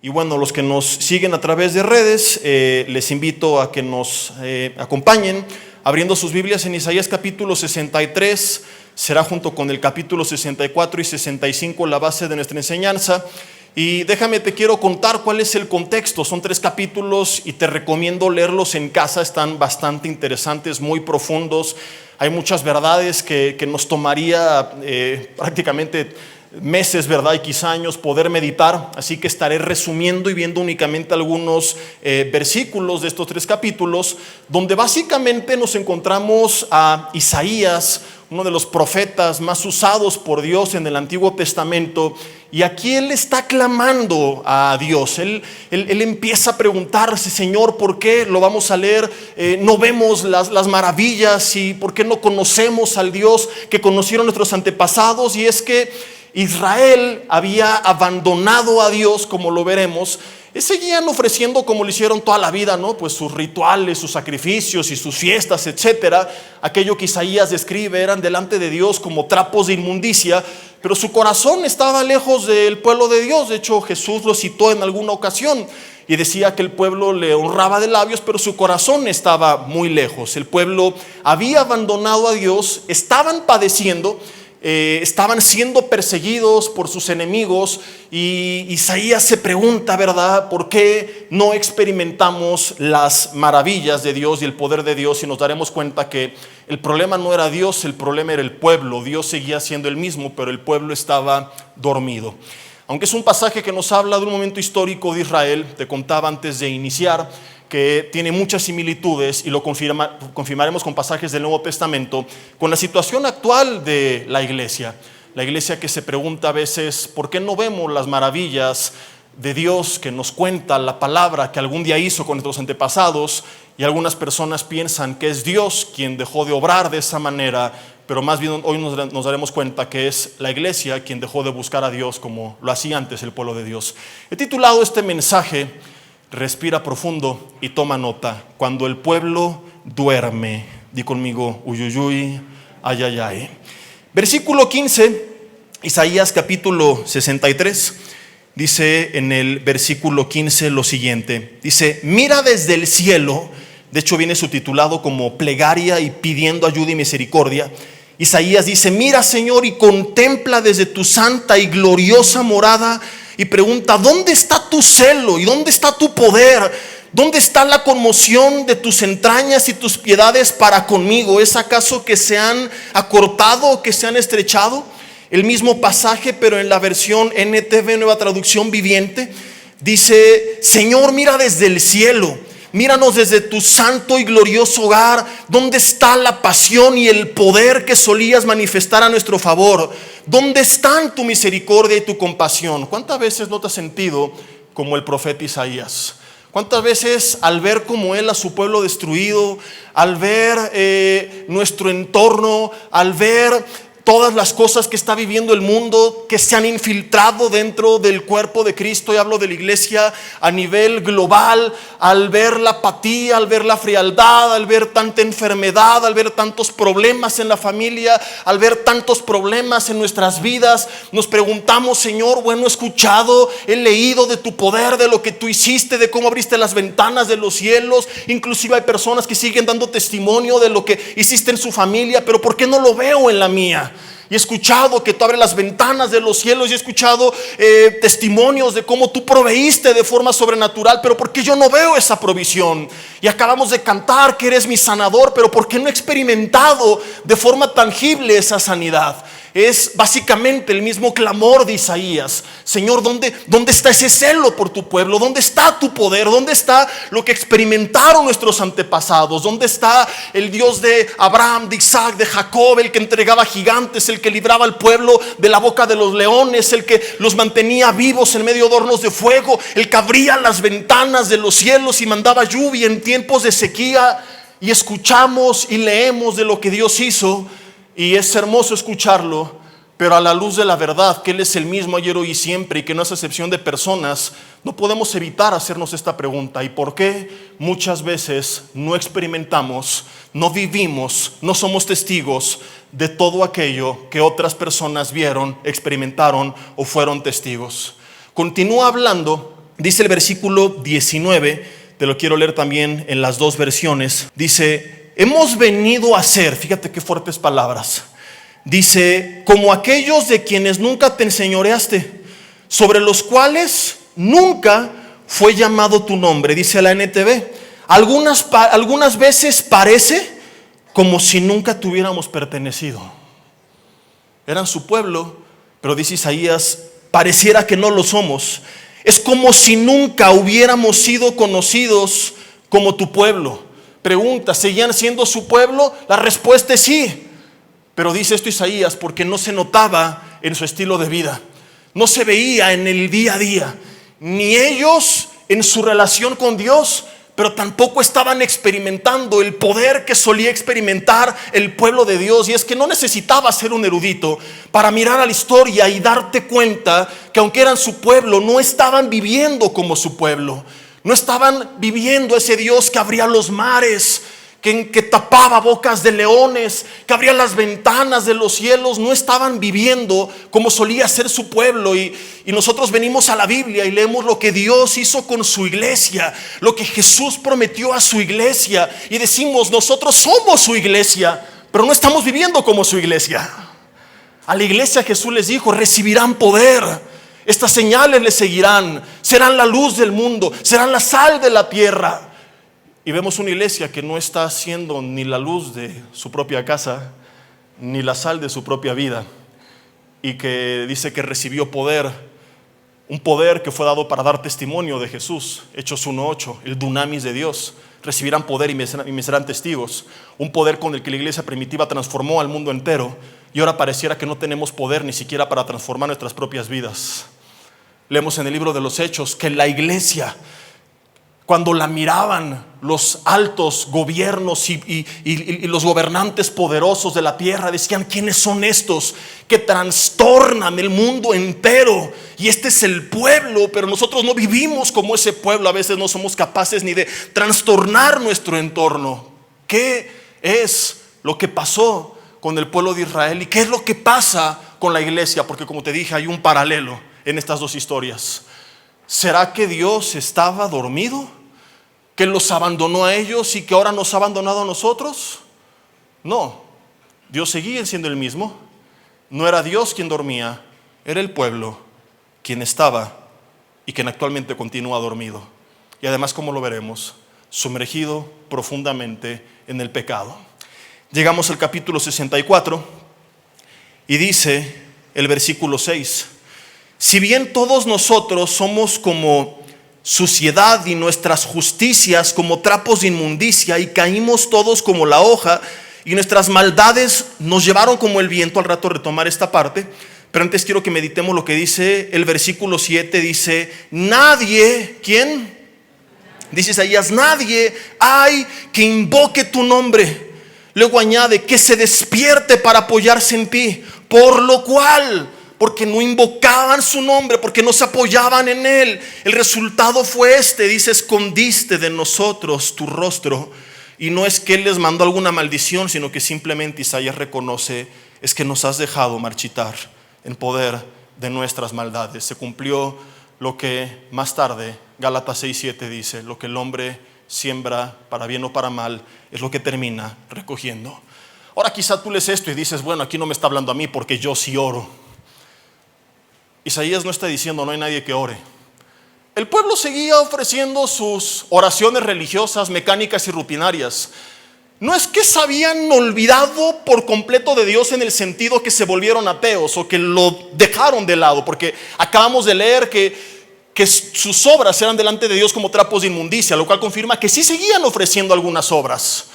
Y bueno, los que nos siguen a través de redes, les invito a que nos acompañen abriendo sus Biblias en Isaías capítulo 63, será junto con el capítulo 64 y 65 la base de nuestra enseñanza. Y déjame, te quiero contar cuál es el contexto. Son 3 capítulos y te recomiendo leerlos en casa, están bastante interesantes, muy profundos. Hay muchas verdades que nos tomaría prácticamente meses, ¿verdad? Y quizá años poder meditar, así que estaré resumiendo y viendo únicamente algunos versículos de estos 3 capítulos, donde básicamente nos encontramos a Isaías, uno de los profetas más usados por Dios en el Antiguo Testamento, y aquí él está clamando a Dios. Él empieza a preguntarse: Señor, ¿por qué? Lo vamos a leer, no vemos las maravillas, y ¿por qué no conocemos al Dios que conocieron nuestros antepasados? Y es que Israel había abandonado a Dios, como lo veremos. Seguían ofreciendo, como lo hicieron toda la vida, ¿no? Pues sus rituales, sus sacrificios y sus fiestas, etcétera. Aquello que Isaías describe eran delante de Dios como trapos de inmundicia, pero su corazón estaba lejos del pueblo de Dios. De hecho, Jesús lo citó en alguna ocasión y decía que el pueblo le honraba de labios, pero su corazón estaba muy lejos. El pueblo había abandonado a Dios, estaban padeciendo, estaban siendo perseguidos por sus enemigos, y Isaías se pregunta, ¿verdad?, ¿por qué no experimentamos las maravillas de Dios y el poder de Dios? Y nos daremos cuenta que el problema no era Dios, el problema era el pueblo. Dios seguía siendo el mismo, pero el pueblo estaba dormido. Aunque es un pasaje que nos habla de un momento histórico de Israel, te contaba antes de iniciar que tiene muchas similitudes, y lo confirmaremos con pasajes del Nuevo Testamento, con la situación actual de la iglesia. La iglesia que se pregunta a veces: ¿por qué no vemos las maravillas de Dios que nos cuenta la palabra que algún día hizo con nuestros antepasados? Y algunas personas piensan que es Dios quien dejó de obrar de esa manera, pero más bien hoy nos daremos cuenta que es la iglesia quien dejó de buscar a Dios como lo hacía antes el pueblo de Dios. He titulado este mensaje: respira profundo y toma nota. Cuando el pueblo duerme. Di conmigo: uyuyuy, ayayay. Versículo 15, Isaías capítulo 63. Dice en el versículo 15 lo siguiente. Dice: mira desde el cielo. De hecho viene subtitulado como plegaria y pidiendo ayuda y misericordia. Isaías dice: mira, Señor, y contempla desde tu santa y gloriosa morada, y pregunta: ¿dónde está tu celo y dónde está tu poder? ¿Dónde está la conmoción de tus entrañas y tus piedades para conmigo? ¿Es acaso que se han acortado o que se han estrechado? El mismo pasaje, pero en la versión NTV, Nueva Traducción Viviente, dice: Señor, mira desde el cielo, míranos desde tu santo y glorioso hogar. ¿Dónde está la pasión y el poder que solías manifestar a nuestro favor? ¿Dónde están tu misericordia y tu compasión? ¿Cuántas veces no te has sentido como el profeta Isaías? ¿Cuántas veces al ver como él a su pueblo destruido, al ver nuestro entorno, al ver todas las cosas que está viviendo el mundo, que se han infiltrado dentro del cuerpo de Cristo, y hablo de la iglesia a nivel global, al ver la apatía, al ver la frialdad, al ver tanta enfermedad, al ver tantos problemas en la familia, al ver tantos problemas en nuestras vidas, nos preguntamos: Señor, bueno, he escuchado, he leído de tu poder, de lo que tú hiciste, de cómo abriste las ventanas de los cielos. Inclusive hay personas que siguen dando testimonio de lo que hiciste en su familia, pero ¿por qué no lo veo en la mía? Y he escuchado que tú abres las ventanas de los cielos, y he escuchado testimonios de cómo tú proveíste de forma sobrenatural, pero ¿por qué yo no veo esa provisión? Y acabamos de cantar que eres mi sanador, pero ¿por qué no he experimentado de forma tangible esa sanidad? Es básicamente el mismo clamor de Isaías: Señor, ¿dónde está ese celo por tu pueblo? ¿Dónde está tu poder? ¿Dónde está lo que experimentaron nuestros antepasados? ¿Dónde está el Dios de Abraham, de Isaac, de Jacob, el que entregaba gigantes, el que libraba al pueblo de la boca de los leones, el que los mantenía vivos en medio de hornos de fuego, el que abría las ventanas de los cielos y mandaba lluvia en tiempos de sequía? Y escuchamos y leemos de lo que Dios hizo, y es hermoso escucharlo, pero a la luz de la verdad que Él es el mismo ayer, hoy y siempre, y que no es excepción de personas, no podemos evitar hacernos esta pregunta: ¿y por qué muchas veces no experimentamos, no vivimos, no somos testigos de todo aquello que otras personas vieron, experimentaron o fueron testigos? Continúa hablando Dice el versículo 19, te lo quiero leer también en las dos versiones. Dice, hemos venido a ser, fíjate qué fuertes palabras. Dice, como aquellos de quienes nunca te enseñoreaste, sobre los cuales nunca fue llamado tu nombre. Dice la NTV, algunas veces parece como si nunca tuviéramos pertenecido. Eran su pueblo, pero dice Isaías, pareciera que no lo somos. Es como si nunca hubiéramos sido conocidos como tu pueblo. Pregunta, ¿seguían siendo su pueblo? La respuesta es sí. Pero dice esto Isaías porque no se notaba en su estilo de vida. No se veía en el día a día. Ni ellos en su relación con Dios, pero tampoco estaban experimentando el poder que solía experimentar el pueblo de Dios. Y es que no necesitabas ser un erudito para mirar a la historia y darte cuenta que aunque eran su pueblo, no estaban viviendo como su pueblo. No estaban viviendo ese Dios que abría los mares, que tapaba bocas de leones, que abría las ventanas de los cielos. No estaban viviendo como solía ser su pueblo. Y nosotros venimos a la Biblia y leemos lo que Dios hizo con su iglesia, lo que Jesús prometió a su iglesia, y decimos, nosotros somos su iglesia, pero no estamos viviendo como su iglesia. A la iglesia Jesús les dijo, recibirán poder, estas señales les seguirán, serán la luz del mundo, serán la sal de la tierra. Y vemos una iglesia que no está siendo ni la luz de su propia casa, ni la sal de su propia vida, y que dice que recibió poder, un poder que fue dado para dar testimonio de Jesús. Hechos 1:8, el dunamis de Dios. Recibirán poder y me serán testigos. Un poder con el que la iglesia primitiva transformó al mundo entero, y ahora pareciera que no tenemos poder ni siquiera para transformar nuestras propias vidas. Leemos en el libro de los Hechos que la iglesia, cuando la miraban los altos gobiernos y los gobernantes poderosos de la tierra, decían, ¿quiénes son estos que trastornan el mundo entero? Y este es el pueblo, pero nosotros no vivimos como ese pueblo. A veces no somos capaces ni de trastornar nuestro entorno. ¿Qué es lo que pasó con el pueblo de Israel y qué es lo que pasa con la iglesia? Porque como te dije, hay un paralelo en estas dos historias. ¿Será que Dios estaba dormido? ¿Que los abandonó a ellos y que ahora nos ha abandonado a nosotros? No, Dios seguía siendo el mismo. No era Dios quien dormía, era el pueblo quien estaba y quien actualmente continúa dormido. Y además, como lo veremos, sumergido profundamente en el pecado. Llegamos al capítulo 64 y dice el versículo 6: si bien todos nosotros somos como suciedad y nuestras justicias como trapos de inmundicia, y caímos todos como la hoja, y nuestras maldades nos llevaron como el viento. Al rato retomar esta parte, pero antes quiero que meditemos lo que dice el versículo 7. Dice, nadie, ¿quién? Dice Isaías, nadie hay que invoque tu nombre. Luego añade, que se despierte para apoyarse en ti, por lo cual, porque no invocaban su nombre, porque no se apoyaban en él, el resultado fue este. Dice, escondiste de nosotros tu rostro. Y no es que él les mandó alguna maldición, sino que simplemente Isaías reconoce, es que nos has dejado marchitar en poder de nuestras maldades. Se cumplió lo que más tarde Gálatas 6:7 dice, lo que el hombre siembra para bien o para mal es lo que termina recogiendo. Ahora quizá tú lees esto y dices, bueno, aquí no me está hablando a mí porque yo sí oro. Isaías no está diciendo no hay nadie que ore. El pueblo seguía ofreciendo sus oraciones religiosas, mecánicas y rutinarias. No es que se habían olvidado por completo de Dios en el sentido que se volvieron ateos o que lo dejaron de lado, porque acabamos de leer que sus obras eran delante de Dios como trapos de inmundicia, lo cual confirma que sí seguían ofreciendo algunas obras.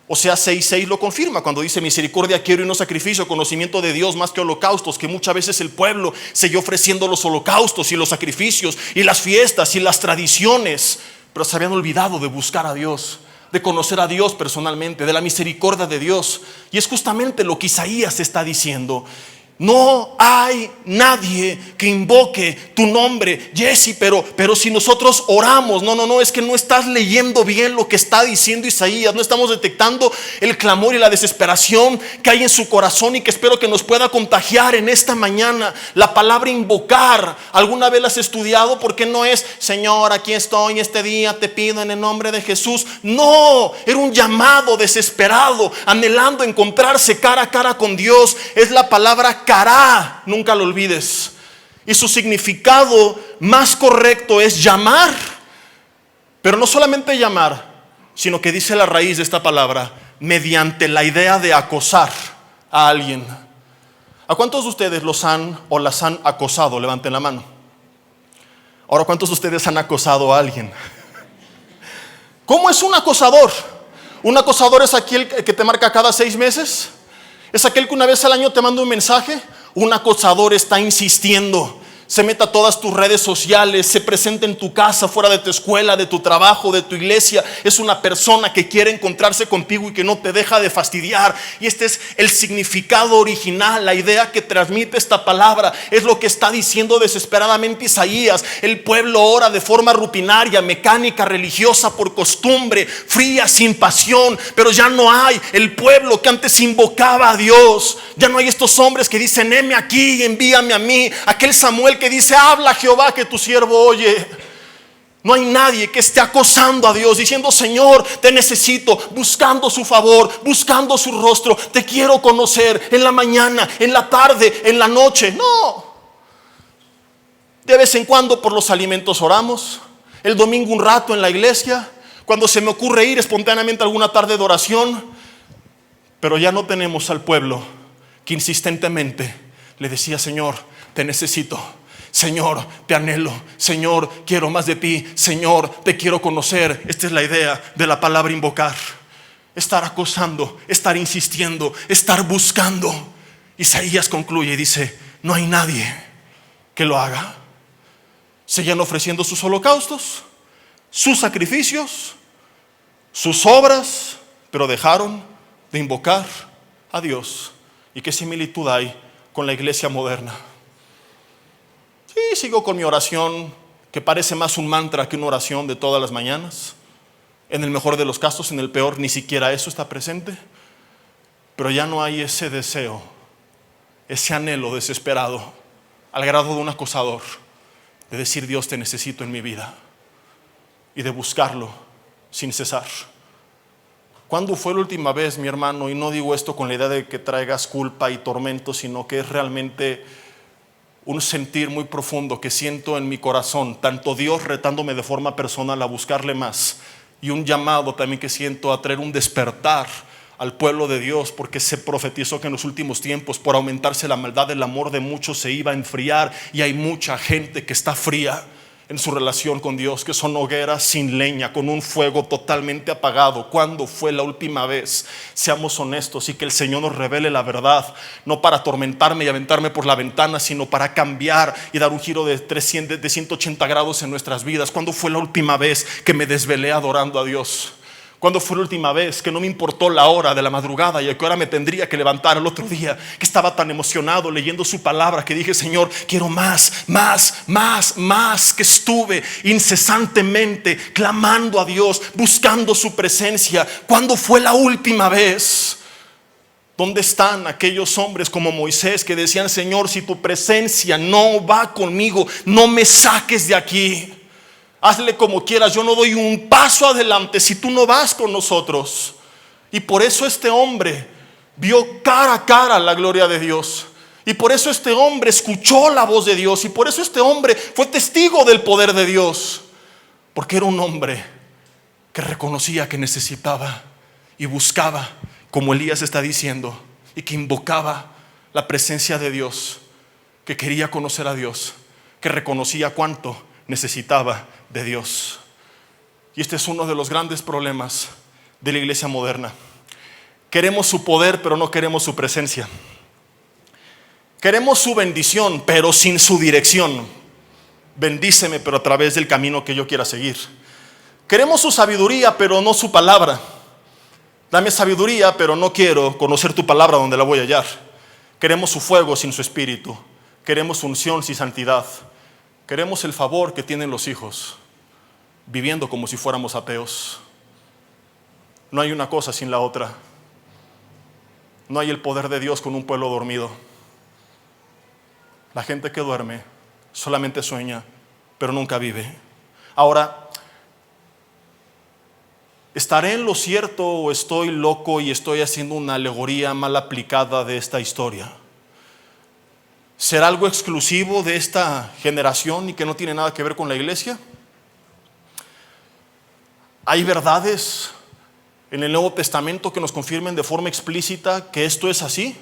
Oseas 6:6 lo confirma cuando dice, misericordia quiero y no sacrificio, conocimiento de Dios más que holocaustos. Que muchas veces el pueblo siguió ofreciendo los holocaustos y los sacrificios y las fiestas y las tradiciones, pero se habían olvidado de buscar a Dios, de conocer a Dios personalmente, de la misericordia de Dios. Y es justamente lo que Isaías está diciendo. No hay nadie que invoque tu nombre, Jesse, pero si nosotros oramos, no, es que no estás leyendo bien lo que está diciendo Isaías. No estamos detectando el clamor y la desesperación que hay en su corazón y que espero que nos pueda contagiar en esta mañana. La palabra invocar, ¿alguna vez la has estudiado? Porque no es, Señor, aquí estoy este día, te pido en el nombre de Jesús. No, era un llamado desesperado, anhelando encontrarse cara a cara con Dios. Es la palabra cará, nunca lo olvides. Y su significado más correcto es llamar, pero no solamente llamar, sino que dice la raíz de esta palabra, mediante la idea de acosar a alguien. ¿A cuántos de ustedes los han o las han acosado? Levanten la mano. Ahora, ¿cuántos de ustedes han acosado a alguien? ¿Cómo es un acosador? Un acosador es aquel que te marca cada 6 meses. Es aquel que una vez al año te manda un mensaje. Un acosador está insistiendo, se mete a todas tus redes sociales, se presenta en tu casa, fuera de tu escuela, de tu trabajo, de tu iglesia. Es una persona que quiere encontrarse contigo y que no te deja de fastidiar. Y este es el significado original, la idea que transmite esta palabra. Es lo que está diciendo desesperadamente Isaías. El pueblo ora de forma rutinaria, mecánica, religiosa, por costumbre, fría, sin pasión. Pero ya no hay el pueblo que antes invocaba a Dios. Ya no hay estos hombres que dicen, heme aquí, envíame a mí. Aquel Samuel que dice, habla Jehová que tu siervo oye. No hay nadie que esté acosando a Dios, diciendo, Señor, te necesito, buscando su favor, buscando su rostro. Te quiero conocer en la mañana, en la tarde, en la noche. No. De vez en cuando por los alimentos oramos. El domingo un rato en la iglesia. Cuando se me ocurre ir espontáneamente a alguna tarde de oración. Pero ya no tenemos al pueblo que insistentemente le decía, Señor, te necesito. Señor, te anhelo. Señor, quiero más de ti. Señor, te quiero conocer. Esta es la idea de la palabra invocar. Estar acosando, estar insistiendo, estar buscando. Isaías concluye y dice, no hay nadie que lo haga. Seguían ofreciendo sus holocaustos, sus sacrificios, sus obras, pero dejaron de invocar a Dios. ¿Y qué similitud hay con la iglesia moderna? Sí, sigo con mi oración, que parece más un mantra que una oración de todas las mañanas. En el mejor de los casos, en el peor, ni siquiera eso está presente. Pero ya no hay ese deseo, ese anhelo desesperado, al grado de un acosador, de decir, Dios, te necesito en mi vida, y de buscarlo sin cesar. ¿Cuándo fue la última vez, mi hermano? Y no digo esto con la idea de que traigas culpa y tormento, sino que es realmente un sentir muy profundo que siento en mi corazón, tanto Dios retándome de forma personal a buscarle más, y un llamado también que siento a traer un despertar al pueblo de Dios, porque se profetizó que en los últimos tiempos, por aumentarse la maldad, el amor de muchos se iba a enfriar, y hay mucha gente que está fría en su relación con Dios, que son hogueras sin leña, con un fuego totalmente apagado. ¿Cuándo fue la última vez? Seamos honestos y que el Señor nos revele la verdad, no para atormentarme y aventarme por la ventana, sino para cambiar y dar un giro de 180 grados en nuestras vidas. ¿Cuándo fue la última vez que me desvelé adorando a Dios? ¿Cuándo fue la última vez que no me importó la hora de la madrugada y a qué hora me tendría que levantar el otro día? Que estaba tan emocionado leyendo su palabra que dije, Señor, quiero más. Que estuve incesantemente clamando a Dios, buscando su presencia. ¿Cuándo fue la última vez? ¿Dónde están aquellos hombres como Moisés que decían, Señor, si tu presencia no va conmigo, no me saques de aquí? Hazle como quieras, yo no doy un paso adelante si tú no vas con nosotros. Y por eso este hombre vio cara a cara la gloria de Dios. Y por eso este hombre escuchó la voz de Dios. Y por eso este hombre fue testigo del poder de Dios. Porque era un hombre que reconocía que necesitaba y buscaba, como Elías está diciendo, y que invocaba la presencia de Dios, que quería conocer a Dios, que reconocía cuánto necesitaba de Dios. Y este es uno de los grandes problemas de la iglesia moderna. Queremos su poder, pero no queremos su presencia. Queremos su bendición, pero sin su dirección. Bendíceme, pero a través del camino que yo quiera seguir. Queremos su sabiduría, pero no su palabra. Dame sabiduría, pero no quiero conocer tu palabra donde la voy a hallar. Queremos su fuego sin su espíritu. Queremos su unción sin santidad. Queremos el favor que tienen los hijos, viviendo como si fuéramos ateos. No hay una cosa sin la otra. No hay el poder de Dios con un pueblo dormido. La gente que duerme solamente sueña, pero nunca vive. Ahora, ¿estaré en lo cierto o estoy loco y estoy haciendo una alegoría mal aplicada de esta historia? ¿Será algo exclusivo de esta generación y que no tiene nada que ver con la iglesia? ¿Hay verdades en el Nuevo Testamento que nos confirmen de forma explícita que esto es así?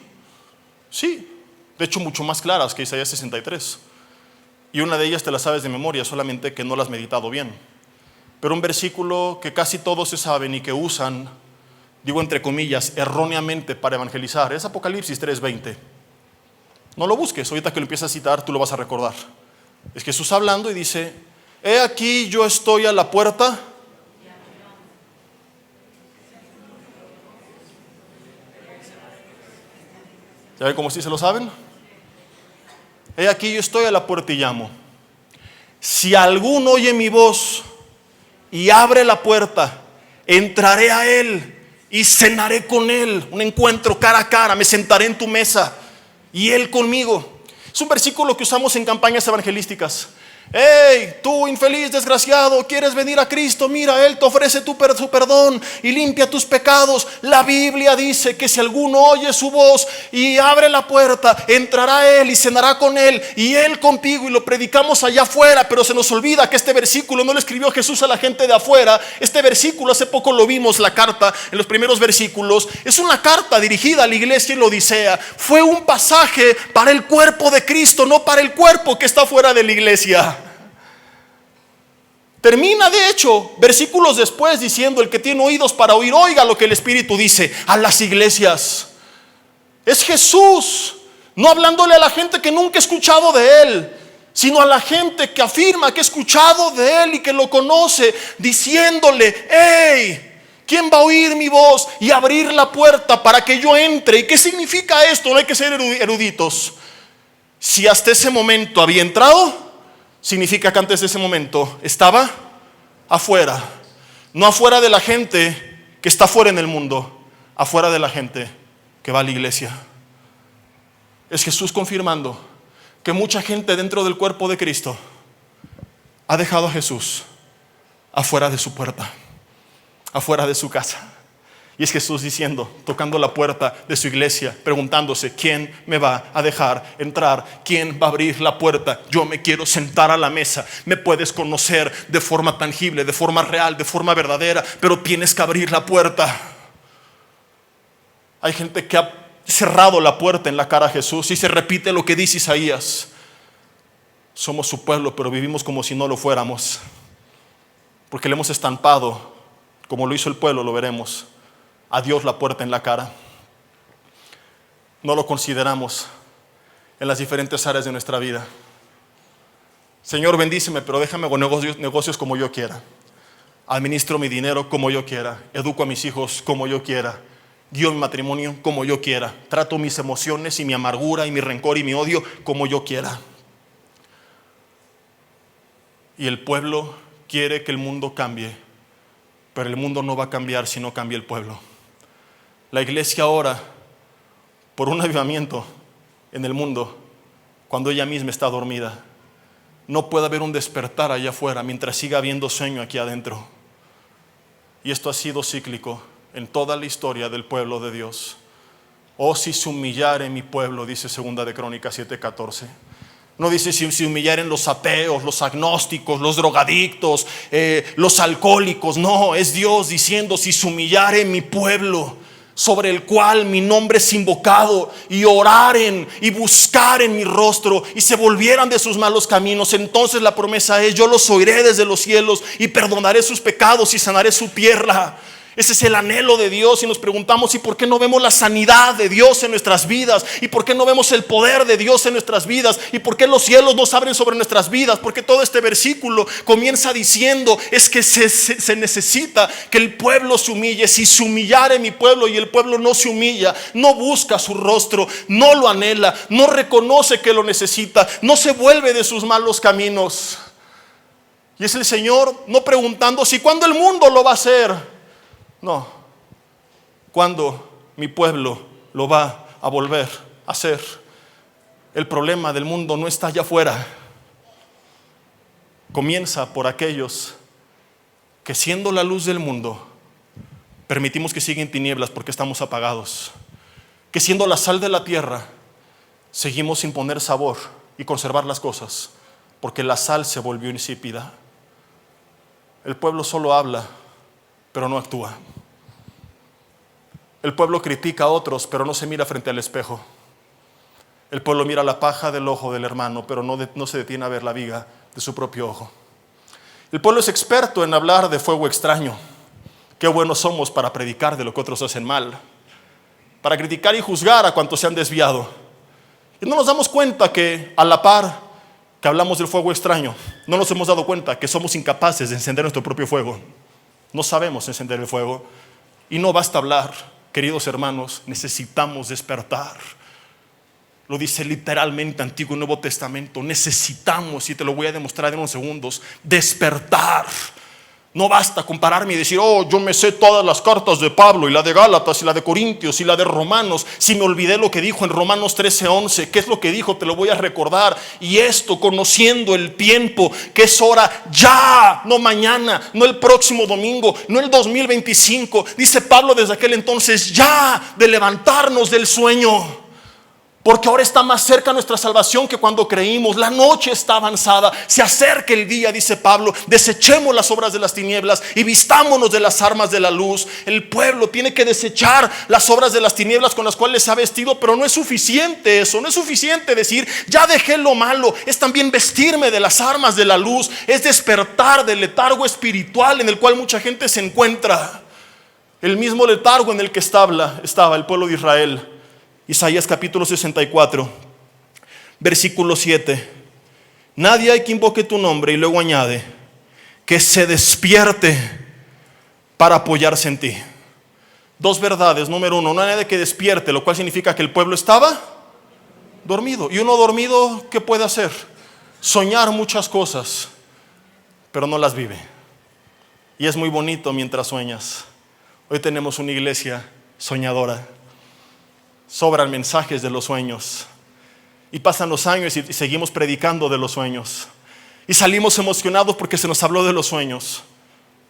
Sí, de hecho mucho más claras que Isaías 63. Y una de ellas te la sabes de memoria, solamente que no la has meditado bien. Pero un versículo que casi todos se saben y que usan, digo entre comillas, erróneamente para evangelizar, es Apocalipsis 3:20. No lo busques, ahorita que lo empiezas a citar tú lo vas a recordar. Es Jesús hablando y dice: he aquí yo estoy a la puerta. ¿Ya ven cómo sí se lo saben? He aquí yo estoy a la puerta y llamo. Si alguno oye mi voz y abre la puerta, entraré a él y cenaré con él. Un encuentro cara a cara, me sentaré en tu mesa y él conmigo. Es un versículo que usamos en campañas evangelísticas. Hey, tú infeliz, desgraciado, ¿quieres venir a Cristo? Mira, Él te ofrece su perdón y limpia tus pecados. La Biblia dice que si alguno oye su voz y abre la puerta, entrará Él y cenará con Él y Él contigo. Y lo predicamos allá afuera, pero se nos olvida que este versículo no lo escribió Jesús a la gente de afuera. Este versículo hace poco lo vimos, la carta, en los primeros versículos. Es una carta dirigida a la iglesia en la Odisea. Fue un pasaje para el cuerpo de Cristo, no para el cuerpo que está fuera de la iglesia. Termina de hecho versículos después diciendo: el que tiene oídos para oír, oiga lo que el Espíritu dice a las iglesias. Es Jesús, no hablándole a la gente que nunca ha escuchado de Él, sino a la gente que afirma que ha escuchado de Él y que lo conoce, diciéndole: hey, ¿quién va a oír mi voz y abrir la puerta para que yo entre? ¿Y qué significa esto? No hay que ser eruditos. Si hasta ese momento había entrado, significa que antes de ese momento estaba afuera. No afuera de la gente que está fuera en el mundo, afuera de la gente que va a la iglesia. Es Jesús confirmando que mucha gente dentro del cuerpo de Cristo ha dejado a Jesús afuera de su puerta, afuera de su casa. Y es Jesús diciendo, tocando la puerta de su iglesia, preguntándose: ¿quién me va a dejar entrar? ¿Quién va a abrir la puerta? Yo me quiero sentar a la mesa. Me puedes conocer de forma tangible, de forma real, de forma verdadera, pero tienes que abrir la puerta. Hay gente que ha cerrado la puerta en la cara a Jesús y se repite lo que dice Isaías: somos su pueblo, pero vivimos como si no lo fuéramos, porque le hemos estampado, como lo hizo el pueblo, lo veremos, a Dios la puerta en la cara. No lo consideramos en las diferentes áreas de nuestra vida. Señor, bendíceme, pero déjame con negocios como yo quiera. Administro mi dinero como yo quiera. Educo a mis hijos como yo quiera. Guío mi matrimonio como yo quiera. Trato mis emociones y mi amargura y mi rencor y mi odio como yo quiera. Y el pueblo quiere que el mundo cambie, pero el mundo no va a cambiar si no cambia el pueblo. La iglesia ora por un avivamiento en el mundo cuando ella misma está dormida. No puede haber un despertar allá afuera mientras siga habiendo sueño aquí adentro. Y esto ha sido cíclico en toda la historia del pueblo de Dios. Oh, si se humillare mi pueblo, dice 2 de Crónicas 7:14. No dice si humillaren los ateos, los agnósticos, los drogadictos, los alcohólicos. No, es Dios diciendo: si se humillare mi pueblo, sobre el cual mi nombre es invocado, y oraren y buscaren mi rostro y se volvieran de sus malos caminos, entonces la promesa es: yo los oiré desde los cielos y perdonaré sus pecados y sanaré su tierra. Ese es el anhelo de Dios y nos preguntamos, ¿y por qué no vemos la sanidad de Dios en nuestras vidas? ¿Y por qué no vemos el poder de Dios en nuestras vidas? ¿Y por qué los cielos nos abren sobre nuestras vidas? Porque todo este versículo comienza diciendo, es que se necesita que el pueblo se humille. Si se humillare mi pueblo y el pueblo no se humilla, no busca su rostro, no lo anhela, no reconoce que lo necesita, no se vuelve de sus malos caminos. Y es el Señor no preguntando si cuándo el mundo lo va a hacer. No, cuando mi pueblo lo va a volver a hacer. El problema del mundo no está allá afuera. Comienza por aquellos que, siendo la luz del mundo, permitimos que sigan tinieblas porque estamos apagados. Que siendo la sal de la tierra, seguimos sin poner sabor y conservar las cosas porque la sal se volvió insípida. El pueblo solo habla, pero no actúa. El pueblo critica a otros, pero no se mira frente al espejo. El pueblo mira la paja del ojo del hermano, pero no se detiene a ver la viga de su propio ojo. El pueblo es experto en hablar de fuego extraño. Qué buenos somos para predicar de lo que otros hacen mal, para criticar y juzgar a cuantos se han desviado. Y no nos damos cuenta que a la par que hablamos del fuego extraño, no nos hemos dado cuenta que somos incapaces de encender nuestro propio fuego. No sabemos encender el fuego. Y no basta hablar. Queridos hermanos, necesitamos despertar. Lo dice literalmente Antiguo y Nuevo Testamento. Necesitamos, y te lo voy a demostrar en unos segundos, despertar. No basta compararme y decir, yo me sé todas las cartas de Pablo, y la de Gálatas, y la de Corintios, y la de Romanos. Si me olvidé lo que dijo en Romanos 13:11, ¿qué es lo que dijo? Te lo voy a recordar. Y esto, conociendo el tiempo, que es hora ya, no mañana, no el próximo domingo, no el 2025. Dice Pablo desde aquel entonces, ya de levantarnos del sueño. Porque ahora está más cerca nuestra salvación que cuando creímos. La noche está avanzada, se acerca el día, dice Pablo. Desechemos las obras de las tinieblas y vistámonos de las armas de la luz. El pueblo tiene que desechar las obras de las tinieblas con las cuales se ha vestido, pero no es suficiente eso. No es suficiente decir, ya dejé lo malo. Es también vestirme de las armas de la luz. Es despertar del letargo espiritual en el cual mucha gente se encuentra. El mismo letargo en el que estaba el pueblo de Israel. Isaías capítulo 64, versículo 7. Nadie hay que invoque tu nombre, y luego añade, que se despierte para apoyarse en ti. Dos verdades. Número uno, no hay nadie que despierte, lo cual significa que el pueblo estaba dormido. Y uno dormido, ¿qué puede hacer? Soñar muchas cosas, pero no las vive. Y es muy bonito mientras sueñas. Hoy tenemos una iglesia soñadora. Sobran mensajes de los sueños. Y pasan los años y seguimos predicando de los sueños. Y salimos emocionados porque se nos habló de los sueños.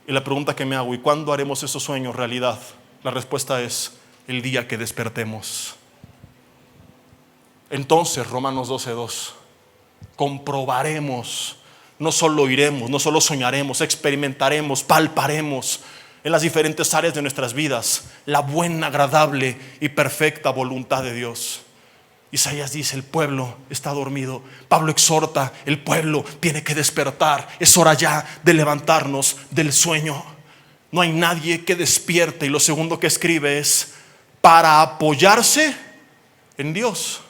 Y la pregunta que me hago, ¿y cuándo haremos esos sueños realidad? La respuesta es, el día que despertemos. Entonces, Romanos 12:2, comprobaremos, no solo oiremos, no solo soñaremos, experimentaremos, palparemos en las diferentes áreas de nuestras vidas la buena, agradable y perfecta voluntad de Dios. Isaías dice, el pueblo está dormido. Pablo exhorta, el pueblo tiene que despertar. Es hora ya de levantarnos del sueño. No hay nadie que despierte. Y lo segundo que escribe es, para apoyarse en Dios.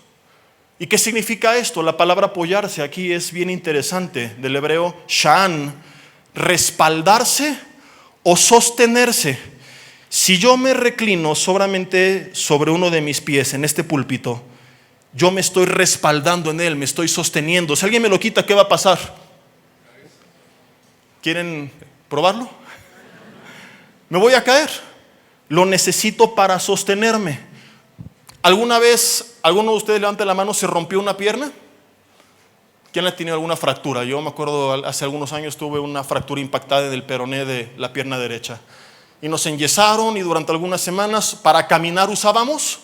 ¿Y qué significa esto? La palabra apoyarse aquí es bien interesante, del hebreo shan, respaldarse o sostenerse. Si yo me reclino solamente sobre uno de mis pies en este púlpito, yo me estoy respaldando en él, me estoy sosteniendo. Si alguien me lo quita, ¿qué va a pasar? ¿Quieren probarlo? Me voy a caer. Lo necesito para sostenerme. ¿Alguna vez, alguno de ustedes levante la mano, se rompió una pierna? ¿Quién ha tenido alguna fractura? Yo me acuerdo hace algunos años tuve una fractura impactada en el peroné de la pierna derecha. Y nos enyesaron y durante algunas semanas para caminar usábamos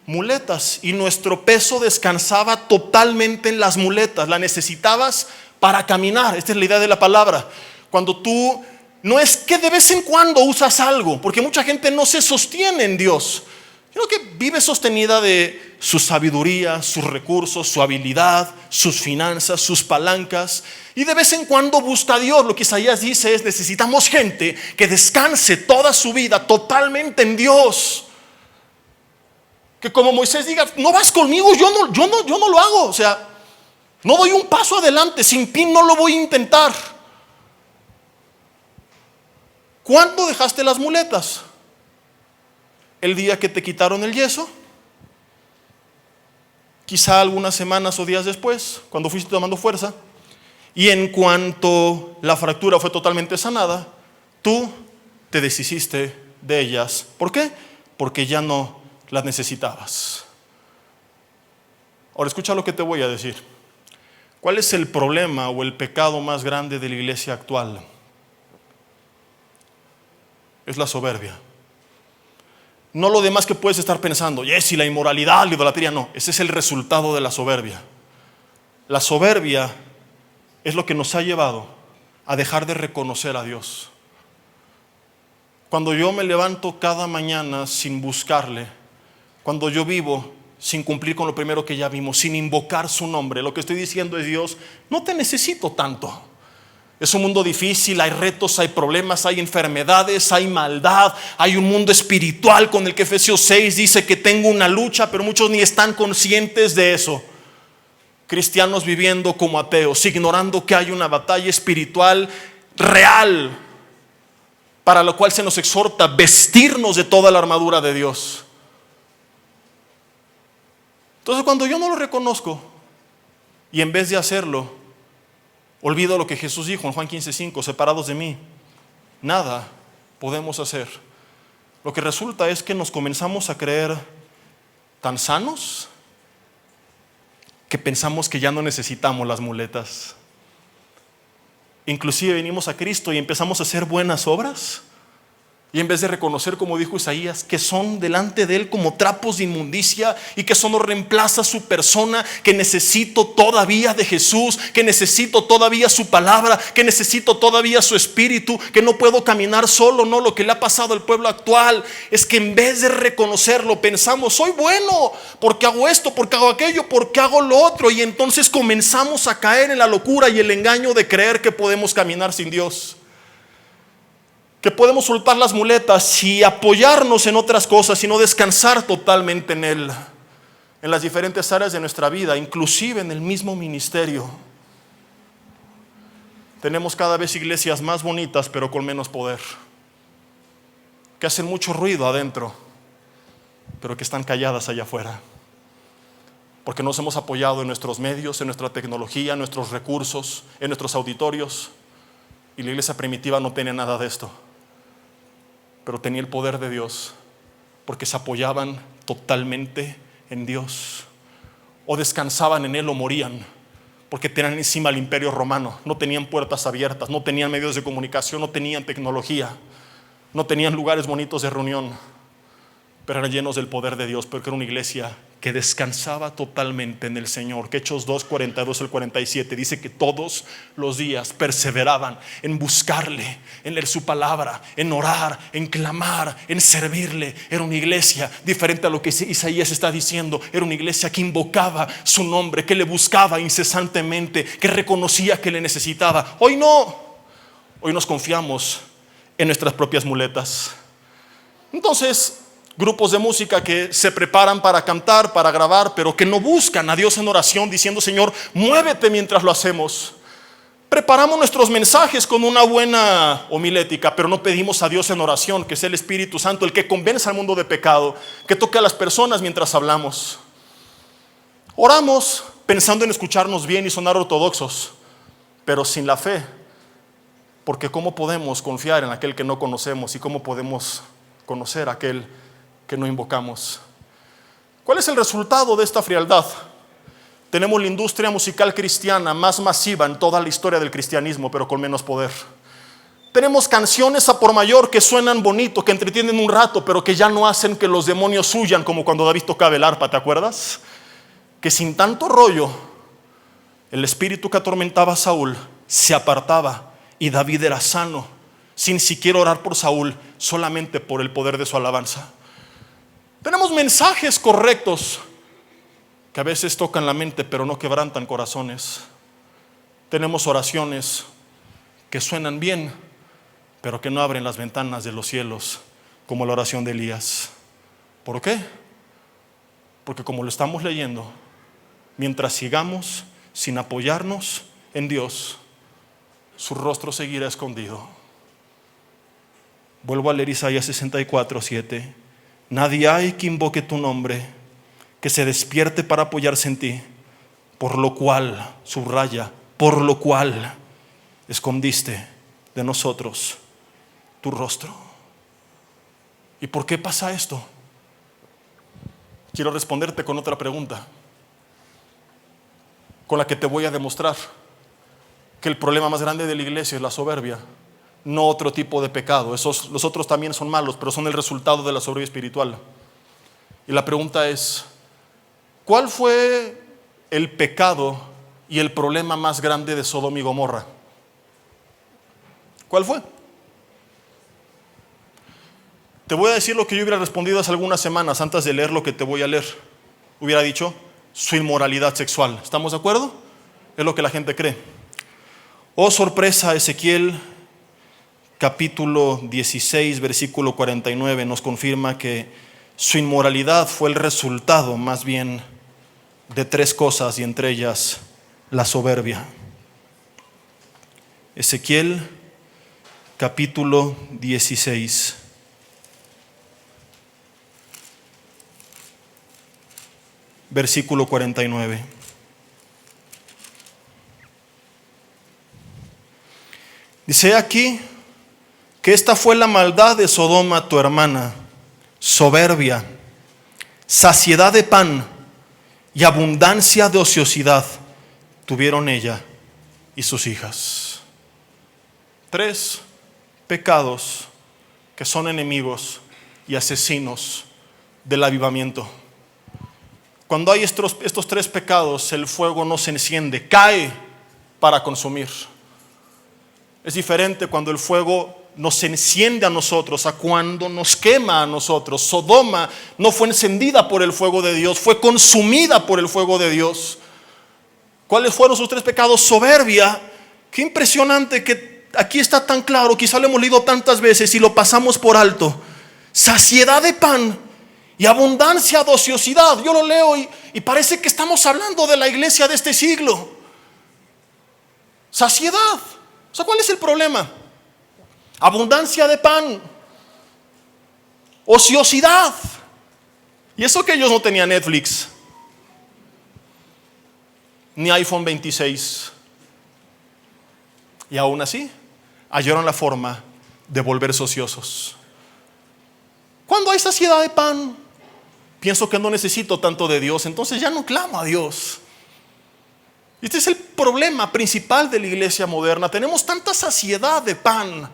muletas. Y nuestro peso descansaba totalmente en las muletas. La necesitabas para caminar. Esta es la idea de la palabra. Cuando tú, no es que de vez en cuando usas algo, porque mucha gente no se sostiene en Dios. Sino que vive sostenida de su sabiduría, sus recursos, su habilidad, sus finanzas, sus palancas, y de vez en cuando busca a Dios. Lo que Isaías dice es: necesitamos gente que descanse toda su vida totalmente en Dios. Que como Moisés diga: no vas conmigo, yo no lo hago. O sea, no doy un paso adelante, sin ti no lo voy a intentar. ¿Cuándo dejaste las muletas? ¿El día que te quitaron el yeso? Quizá algunas semanas o días después, cuando fuiste tomando fuerza. Y en cuanto la fractura fue totalmente sanada, tú te deshiciste de ellas. ¿Por qué? Porque ya no las necesitabas. Ahora escucha lo que te voy a decir. ¿Cuál es el problema o el pecado más grande de la iglesia actual? Es la soberbia. No lo demás que puedes estar pensando, y la inmoralidad, la idolatría, no. Ese es el resultado de la soberbia. La soberbia es lo que nos ha llevado a dejar de reconocer a Dios. Cuando yo me levanto cada mañana sin buscarle, cuando yo vivo sin cumplir con lo primero que ya vimos, sin invocar su nombre, lo que estoy diciendo es: Dios, no te necesito tanto. Es un mundo difícil, hay retos, hay problemas, hay enfermedades, hay maldad, hay un mundo espiritual con el que Efesios 6 dice que tengo una lucha, pero muchos ni están conscientes de eso. Cristianos viviendo como ateos, ignorando que hay una batalla espiritual real, para lo cual se nos exhorta a vestirnos de toda la armadura de Dios. Entonces, cuando yo no lo reconozco y en vez de hacerlo, olvido lo que Jesús dijo en Juan 15:5: separados de mí, nada podemos hacer. Lo que resulta es que nos comenzamos a creer tan sanos que pensamos que ya no necesitamos las muletas. Inclusive venimos a Cristo y empezamos a hacer buenas obras, y en vez de reconocer, como dijo Isaías, que son delante de Él como trapos de inmundicia y que eso no reemplaza su persona, que necesito todavía de Jesús, que necesito todavía su palabra, que necesito todavía su espíritu, que no puedo caminar solo. No, lo que le ha pasado al pueblo actual es que en vez de reconocerlo, pensamos: soy bueno porque hago esto, porque hago aquello, porque hago lo otro, y entonces comenzamos a caer en la locura y el engaño de creer que podemos caminar sin Dios, que podemos soltar las muletas y apoyarnos en otras cosas y no descansar totalmente en Él, en las diferentes áreas de nuestra vida, inclusive en el mismo ministerio. Tenemos cada vez iglesias más bonitas, pero con menos poder, que hacen mucho ruido adentro, pero que están calladas allá afuera, porque nos hemos apoyado en nuestros medios, en nuestra tecnología, en nuestros recursos, en nuestros auditorios. Y la iglesia primitiva no tenía nada de esto, pero tenía el poder de Dios, porque se apoyaban totalmente en Dios, o descansaban en Él o morían, porque tenían encima el imperio romano. No tenían puertas abiertas, no tenían medios de comunicación, no tenían tecnología, no tenían lugares bonitos de reunión, pero eran llenos del poder de Dios, porque era una iglesia que descansaba totalmente en el Señor. Que Hechos 2:42 al 47 dice que todos los días perseveraban en buscarle, en leer su palabra, en orar, en clamar, en servirle. Era una iglesia diferente a lo que Isaías está diciendo. Era una iglesia que invocaba su nombre, que le buscaba incesantemente, que reconocía que le necesitaba. Hoy no, hoy nos confiamos en nuestras propias muletas. Entonces, grupos de música que se preparan para cantar, para grabar, pero que no buscan a Dios en oración, diciendo: Señor, muévete mientras lo hacemos. Preparamos nuestros mensajes con una buena homilética, pero no pedimos a Dios en oración, que es el Espíritu Santo el que convence al mundo de pecado, que toque a las personas mientras hablamos. Oramos pensando en escucharnos bien y sonar ortodoxos, pero sin la fe, porque ¿cómo podemos confiar en aquel que no conocemos? ¿Y cómo podemos conocer a aquel que no invocamos? ¿Cuál es el resultado de esta frialdad? Tenemos la industria musical cristiana más masiva en toda la historia del cristianismo, pero con menos poder. Tenemos canciones a por mayor que suenan bonito, que entretienen un rato, pero que ya no hacen que los demonios huyan, como cuando David tocaba el arpa, ¿te acuerdas? Que sin tanto rollo, el espíritu que atormentaba a Saúl se apartaba y David era sano, sin siquiera orar por Saúl, solamente por el poder de su alabanza. Tenemos mensajes correctos, que a veces tocan la mente pero no quebrantan corazones. Tenemos oraciones que suenan bien, pero que no abren las ventanas de los cielos, como la oración de Elías. ¿Por qué? Porque como lo estamos leyendo, mientras sigamos sin apoyarnos en Dios, su rostro seguirá escondido. Vuelvo a leer Isaías 64:7. Nadie hay que invoque tu nombre, que se despierte para apoyarse en ti, por lo cual, subraya, por lo cual escondiste de nosotros tu rostro. ¿Y por qué pasa esto? Quiero responderte con otra pregunta, con la que te voy a demostrar que el problema más grande de la iglesia es la soberbia, no otro tipo de pecado. Los otros también son malos, pero son el resultado de la soberbia espiritual. Y la pregunta es, ¿cuál fue el pecado y el problema más grande de Sodoma y Gomorra? ¿Cuál fue? Te voy a decir lo que yo hubiera respondido hace algunas semanas antes de leer lo que te voy a leer. Hubiera dicho su inmoralidad sexual. ¿Estamos de acuerdo? Es lo que la gente cree. Oh sorpresa, Ezequiel capítulo 16 versículo 49 nos confirma que su inmoralidad fue el resultado más bien de tres cosas, y entre ellas la soberbia. Ezequiel capítulo 16 versículo 49. Dice aquí que esta fue la maldad de Sodoma tu hermana: soberbia, saciedad de pan y abundancia de ociosidad tuvieron ella y sus hijas. Tres pecados que son enemigos y asesinos del avivamiento. Cuando hay estos tres pecados, el fuego no se enciende, cae para consumir. Es diferente cuando el fuego nos enciende a nosotros a cuando nos quema a nosotros. Sodoma no fue encendida por el fuego de Dios, fue consumida por el fuego de Dios. ¿Cuáles fueron sus tres pecados? Soberbia. Qué impresionante que aquí está tan claro, quizá lo hemos leído tantas veces y lo pasamos por alto. Saciedad de pan y abundancia de ociosidad. Yo lo leo y parece que estamos hablando de la iglesia de este siglo. Saciedad. O sea, ¿cuál es el problema? Abundancia de pan, ociosidad. Y eso que ellos no tenían Netflix, ni iPhone 26. Y aún así, hallaron la forma de volverse ociosos. Cuando hay saciedad de pan, pienso que no necesito tanto de Dios, entonces ya no clamo a Dios. Este es el problema principal de la iglesia moderna. Tenemos tanta saciedad de pan.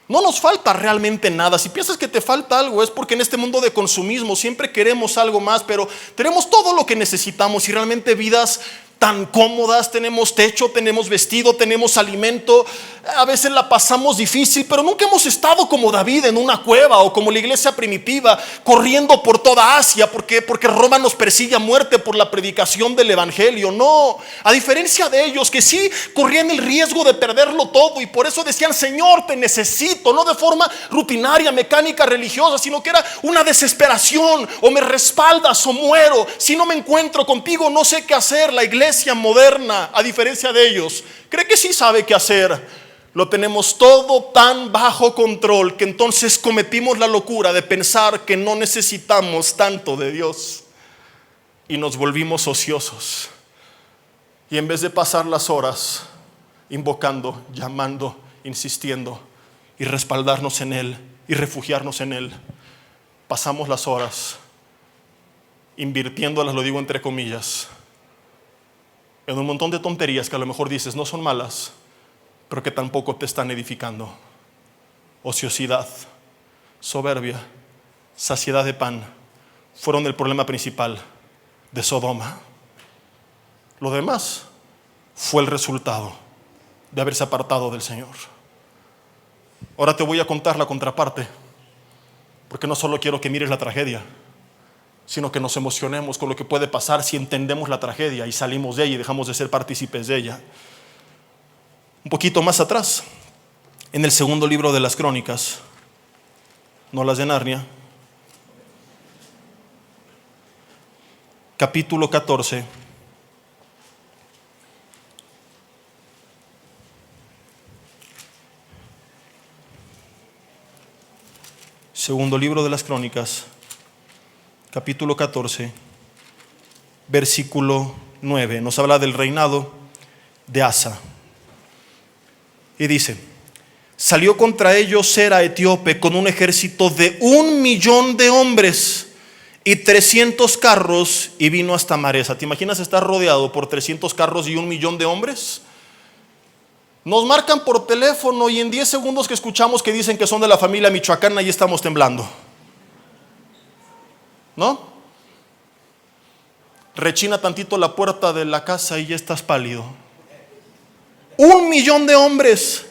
No nos falta realmente nada. Si piensas que te falta algo, es porque en este mundo de consumismo siempre queremos algo más, pero tenemos todo lo que necesitamos y realmente vidas tan cómodas. Tenemos techo, tenemos vestido, tenemos alimento. A veces la pasamos difícil, pero nunca hemos estado como David en una cueva, o como la iglesia primitiva corriendo por toda Asia porque Roma nos persigue a muerte por la predicación del evangelio. No, a diferencia de ellos que sí corrían el riesgo de perderlo todo, y por eso decían: Señor, te necesito, no de forma rutinaria, mecánica, religiosa, sino que era una desesperación: o me respaldas o muero, si no me encuentro contigo no sé qué hacer. La iglesia moderna, a diferencia de ellos, cree que sí sabe qué hacer. Lo tenemos todo tan bajo control que entonces cometimos la locura de pensar que no necesitamos tanto de Dios y nos volvimos ociosos. Y en vez de pasar las horas invocando, llamando, insistiendo y respaldarnos en Él y refugiarnos en Él, pasamos las horas invirtiéndolas, lo digo entre comillas, en un montón de tonterías que a lo mejor dices no son malas, pero que tampoco te están edificando. Ociosidad, soberbia, saciedad de pan fueron el problema principal de Sodoma. Lo demás fue el resultado de haberse apartado del Señor. Ahora te voy a contar la contraparte, porque no solo quiero que mires la tragedia, sino que nos emocionemos con lo que puede pasar si entendemos la tragedia y salimos de ella y dejamos de ser partícipes de ella. Un poquito más atrás, en el segundo libro de las Crónicas, no las de Narnia, capítulo 14. Segundo libro de las Crónicas, capítulo 14, versículo 9. Nos habla del reinado de Asa. Y dice: salió contra ellos Sera etíope con un ejército de 1,000,000 de hombres y 300 carros, y vino hasta Maresa. ¿Te imaginas estar rodeado por 300 carros y 1,000,000 de hombres? Nos marcan por teléfono y en 10 segundos que escuchamos que dicen que son de la familia michoacana, y estamos temblando, ¿no? Rechina tantito la puerta de la casa y ya estás pálido. 1,000,000 de hombres,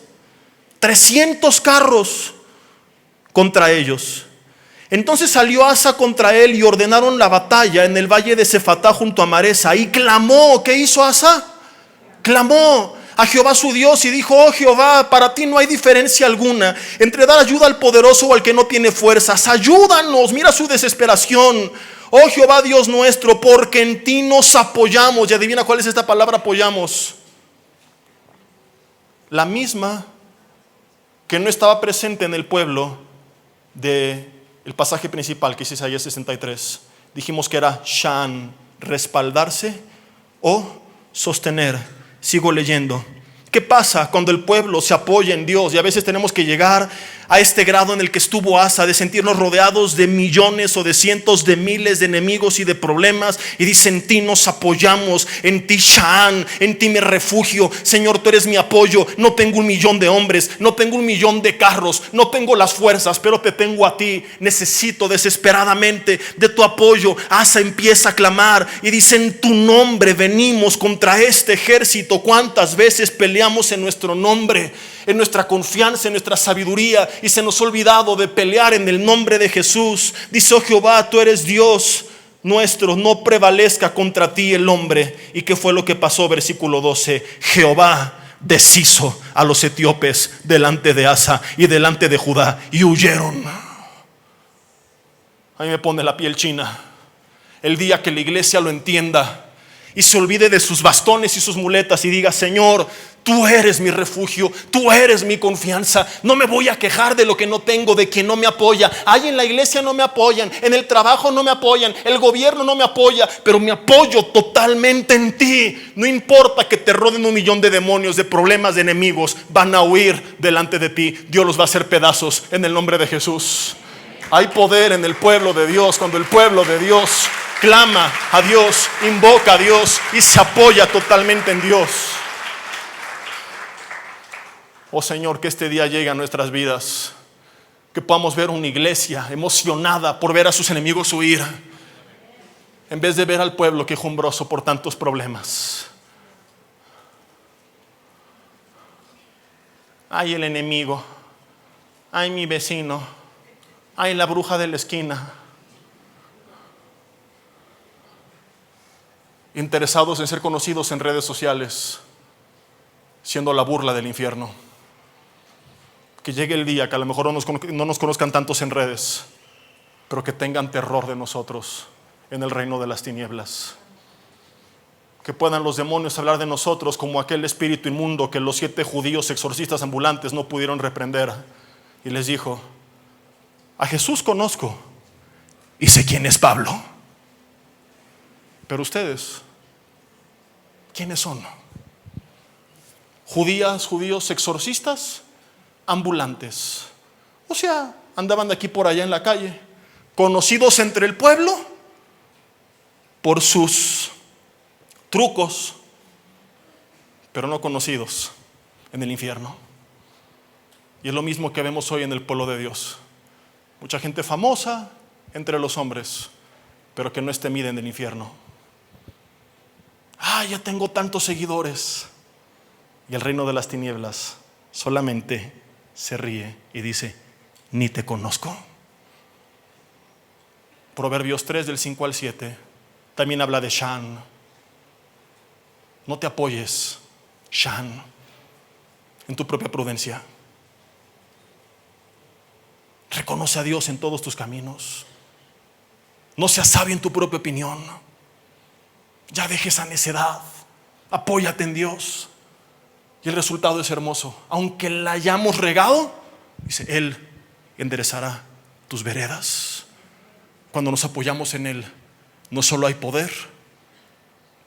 300 carros contra ellos. Entonces salió Asa contra él y ordenaron la batalla en el valle de Cefatá junto a Maresa. Y clamó. ¿Qué hizo Asa? Clamó a Jehová su Dios y dijo: oh Jehová, para ti no hay diferencia alguna entre dar ayuda al poderoso o al que no tiene fuerzas. Ayúdanos. Mira su desesperación. Oh Jehová Dios nuestro, porque en ti nos apoyamos. Y adivina cuál es esta palabra: apoyamos. La misma que no estaba presente en el pueblo del pasaje principal, que es Isaías 63. Dijimos que era shan, respaldarse o sostener. Sigo leyendo. ¿Qué pasa cuando el pueblo se apoya en Dios? Y a veces tenemos que llegar a este grado en el que estuvo Asa, de sentirnos rodeados de millones o de cientos de miles de enemigos y de problemas, y dice: en ti nos apoyamos, en ti Shan, en ti me refugio. Señor, tú eres mi apoyo. No tengo 1,000,000 de hombres, no tengo 1,000,000 de carros, no tengo las fuerzas, pero te tengo a ti. Necesito desesperadamente de tu apoyo. Asa empieza a clamar y dice: en tu nombre venimos contra este ejército. ¿Cuántas veces peleamos en nuestro nombre, en nuestra confianza, en nuestra sabiduría, y se nos ha olvidado de pelear en el nombre de Jesús? Dice: oh Jehová, tú eres Dios nuestro, no prevalezca contra ti el hombre. ¿Y qué fue lo que pasó? Versículo 12: Jehová deshizo a los etíopes delante de Asa y delante de Judá, y huyeron. A mí me pone la piel china el día que la iglesia lo entienda y se olvide de sus bastones y sus muletas y diga: Señor, tú eres mi refugio, tú eres mi confianza. No me voy a quejar de lo que no tengo, de quien no me apoya. Ahí en la iglesia no me apoyan, en el trabajo no me apoyan, el gobierno no me apoya, pero me apoyo totalmente en ti. No importa que te rodeen 1,000,000 de demonios, de problemas, de enemigos, van a huir delante de ti. Dios los va a hacer pedazos en el nombre de Jesús. Hay poder en el pueblo de Dios cuando el pueblo de Dios clama a Dios, invoca a Dios y se apoya totalmente en Dios. Oh Señor, que este día llegue a nuestras vidas, que podamos ver una iglesia emocionada por ver a sus enemigos huir, en vez de ver al pueblo quejumbroso por tantos problemas. Ay, el enemigo, ay, mi vecino, ay, la bruja de la esquina. Interesados en ser conocidos en redes sociales, siendo la burla del infierno. Que llegue el día que a lo mejor no nos conozcan tantos en redes, pero que tengan terror de nosotros en el reino de las tinieblas. Que puedan los demonios hablar de nosotros como aquel espíritu inmundo que los 7 judíos exorcistas ambulantes no pudieron reprender. Y les dijo: a Jesús conozco y sé quién es Pablo, pero ustedes, ¿quiénes son? Judíos exorcistas ambulantes. O sea, andaban de aquí por allá en la calle, conocidos entre el pueblo por sus trucos, pero no conocidos en el infierno. Y es lo mismo que vemos hoy en el pueblo de Dios. Mucha gente famosa entre los hombres, pero que no es temida en el infierno. Ya tengo tantos seguidores. Y el reino de las tinieblas solamente se ríe y dice: ni te conozco. Proverbios 3 del 5 al 7 también habla de Shan. No te apoyes, Shan, en tu propia prudencia. Reconoce a Dios en todos tus caminos. No seas sabio en tu propia opinión. Ya deje esa necedad. Apóyate en Dios. Y el resultado es hermoso. Aunque la hayamos regado, dice, Él enderezará tus veredas. Cuando nos apoyamos en Él, no solo hay poder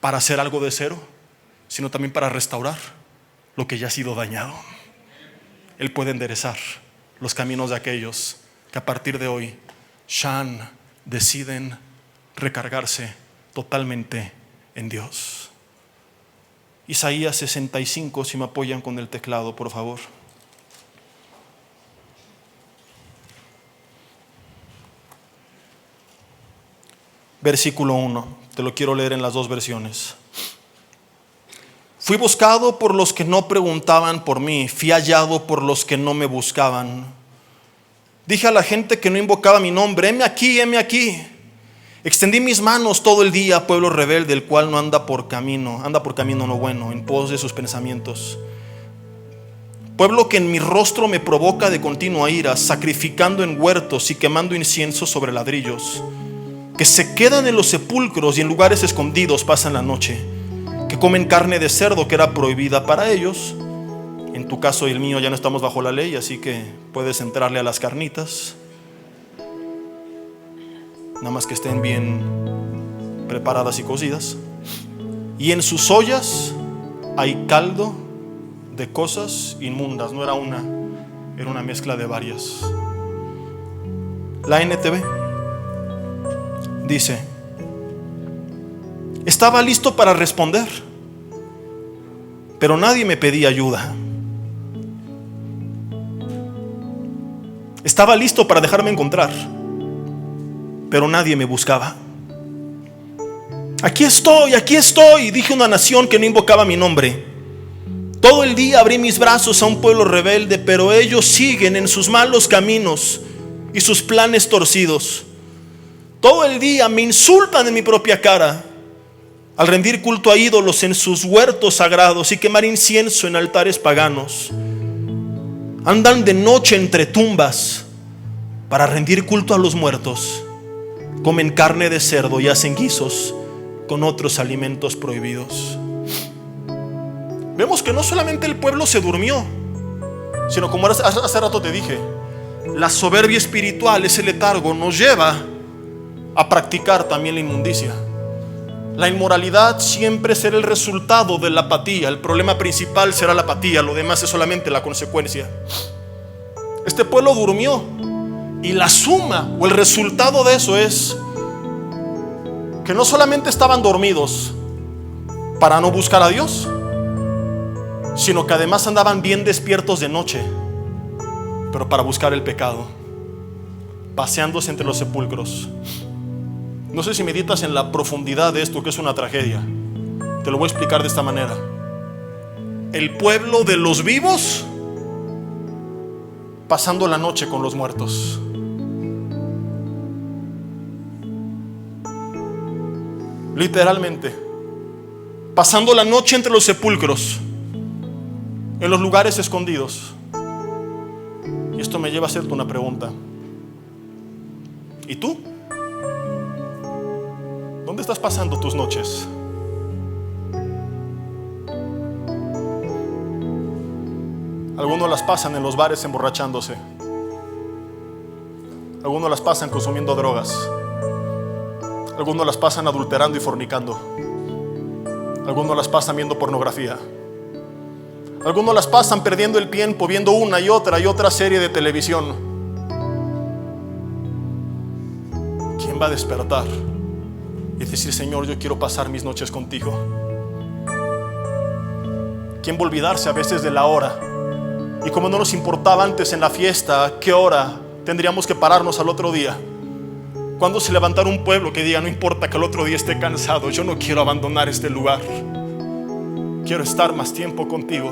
para hacer algo de cero, sino también para restaurar lo que ya ha sido dañado. Él puede enderezar los caminos de aquellos que a partir de hoy, Shan, deciden recargarse totalmente en Dios. Isaías 65, si me apoyan con el teclado, por favor. Versículo 1, te lo quiero leer en las dos versiones. Fui buscado por los que no preguntaban por mí, fui hallado por los que no me buscaban. Dije a la gente que no invocaba mi nombre, heme aquí, heme aquí. Extendí mis manos todo el día, pueblo rebelde, el cual no anda por camino no bueno, en pos de sus pensamientos. Pueblo que en mi rostro me provoca de continua ira, sacrificando en huertos y quemando incienso sobre ladrillos, que se quedan en los sepulcros y en lugares escondidos pasan la noche, que comen carne de cerdo que era prohibida para ellos. En tu caso y el mío ya no estamos bajo la ley, así que puedes entrarle a las carnitas, nada más que estén bien preparadas y cocidas. Y en sus ollas hay caldo de cosas inmundas. No era una, era una mezcla de varias. La NTV dice: estaba listo para responder, pero nadie me pedía ayuda. Estaba listo para dejarme encontrar, pero nadie me buscaba. Aquí estoy, dije a una nación que no invocaba mi nombre. Todo el día abrí mis brazos a un pueblo rebelde, pero ellos siguen en sus malos caminos y sus planes torcidos. Todo el día me insultan en mi propia cara, al rendir culto a ídolos en sus huertos sagrados y quemar incienso en altares paganos. Andan de noche entre tumbas para rendir culto a los muertos. Comen carne de cerdo y hacen guisos con otros alimentos prohibidos. Vemos que no solamente el pueblo se durmió, sino, como hace rato te dije, la soberbia espiritual, ese letargo, nos lleva a practicar también la inmundicia. La inmoralidad siempre será el resultado de la apatía. El problema principal será la apatía, lo demás es solamente la consecuencia. Este pueblo durmió, y la suma o el resultado de eso es que no solamente estaban dormidos para no buscar a Dios, sino que además andaban bien despiertos de noche, pero para buscar el pecado, paseándose entre los sepulcros. No sé si meditas en la profundidad de esto, que es una tragedia. Te lo voy a explicar de esta manera. El pueblo de los vivos pasando la noche con los muertos. Literalmente, pasando la noche entre los sepulcros, en los lugares escondidos. Y esto me lleva a hacerte una pregunta. ¿Y tú? ¿Dónde estás pasando tus noches? Algunos las pasan en los bares emborrachándose. Algunos las pasan consumiendo drogas. Algunos las pasan adulterando y fornicando. Algunos las pasan viendo pornografía. Algunos las pasan perdiendo el tiempo viendo una y otra serie de televisión. ¿Quién va a despertar y decir: Señor, yo quiero pasar mis noches contigo? ¿Quién va a olvidarse a veces de la hora? Y como no nos importaba antes en la fiesta ¿a qué hora tendríamos que pararnos al otro día? ¿Cuándo se levantará un pueblo que diga: no importa que el otro día esté cansado, yo no quiero abandonar este lugar, quiero estar más tiempo contigo?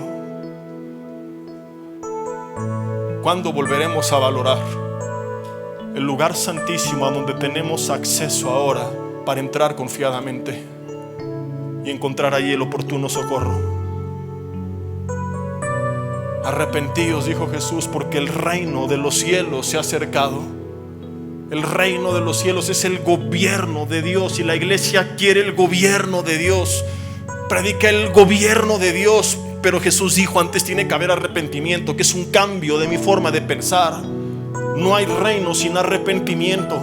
¿Cuándo volveremos a valorar el lugar santísimo a donde tenemos acceso ahora para entrar confiadamente y encontrar allí el oportuno socorro. Arrepentíos, dijo Jesús, porque el reino de los cielos se ha acercado. El reino de los cielos es el gobierno de Dios y la iglesia quiere el gobierno de Dios. Predica el gobierno de Dios, pero Jesús dijo antes tiene que haber arrepentimiento, que es un cambio de mi forma de pensar. No hay reino sin arrepentimiento.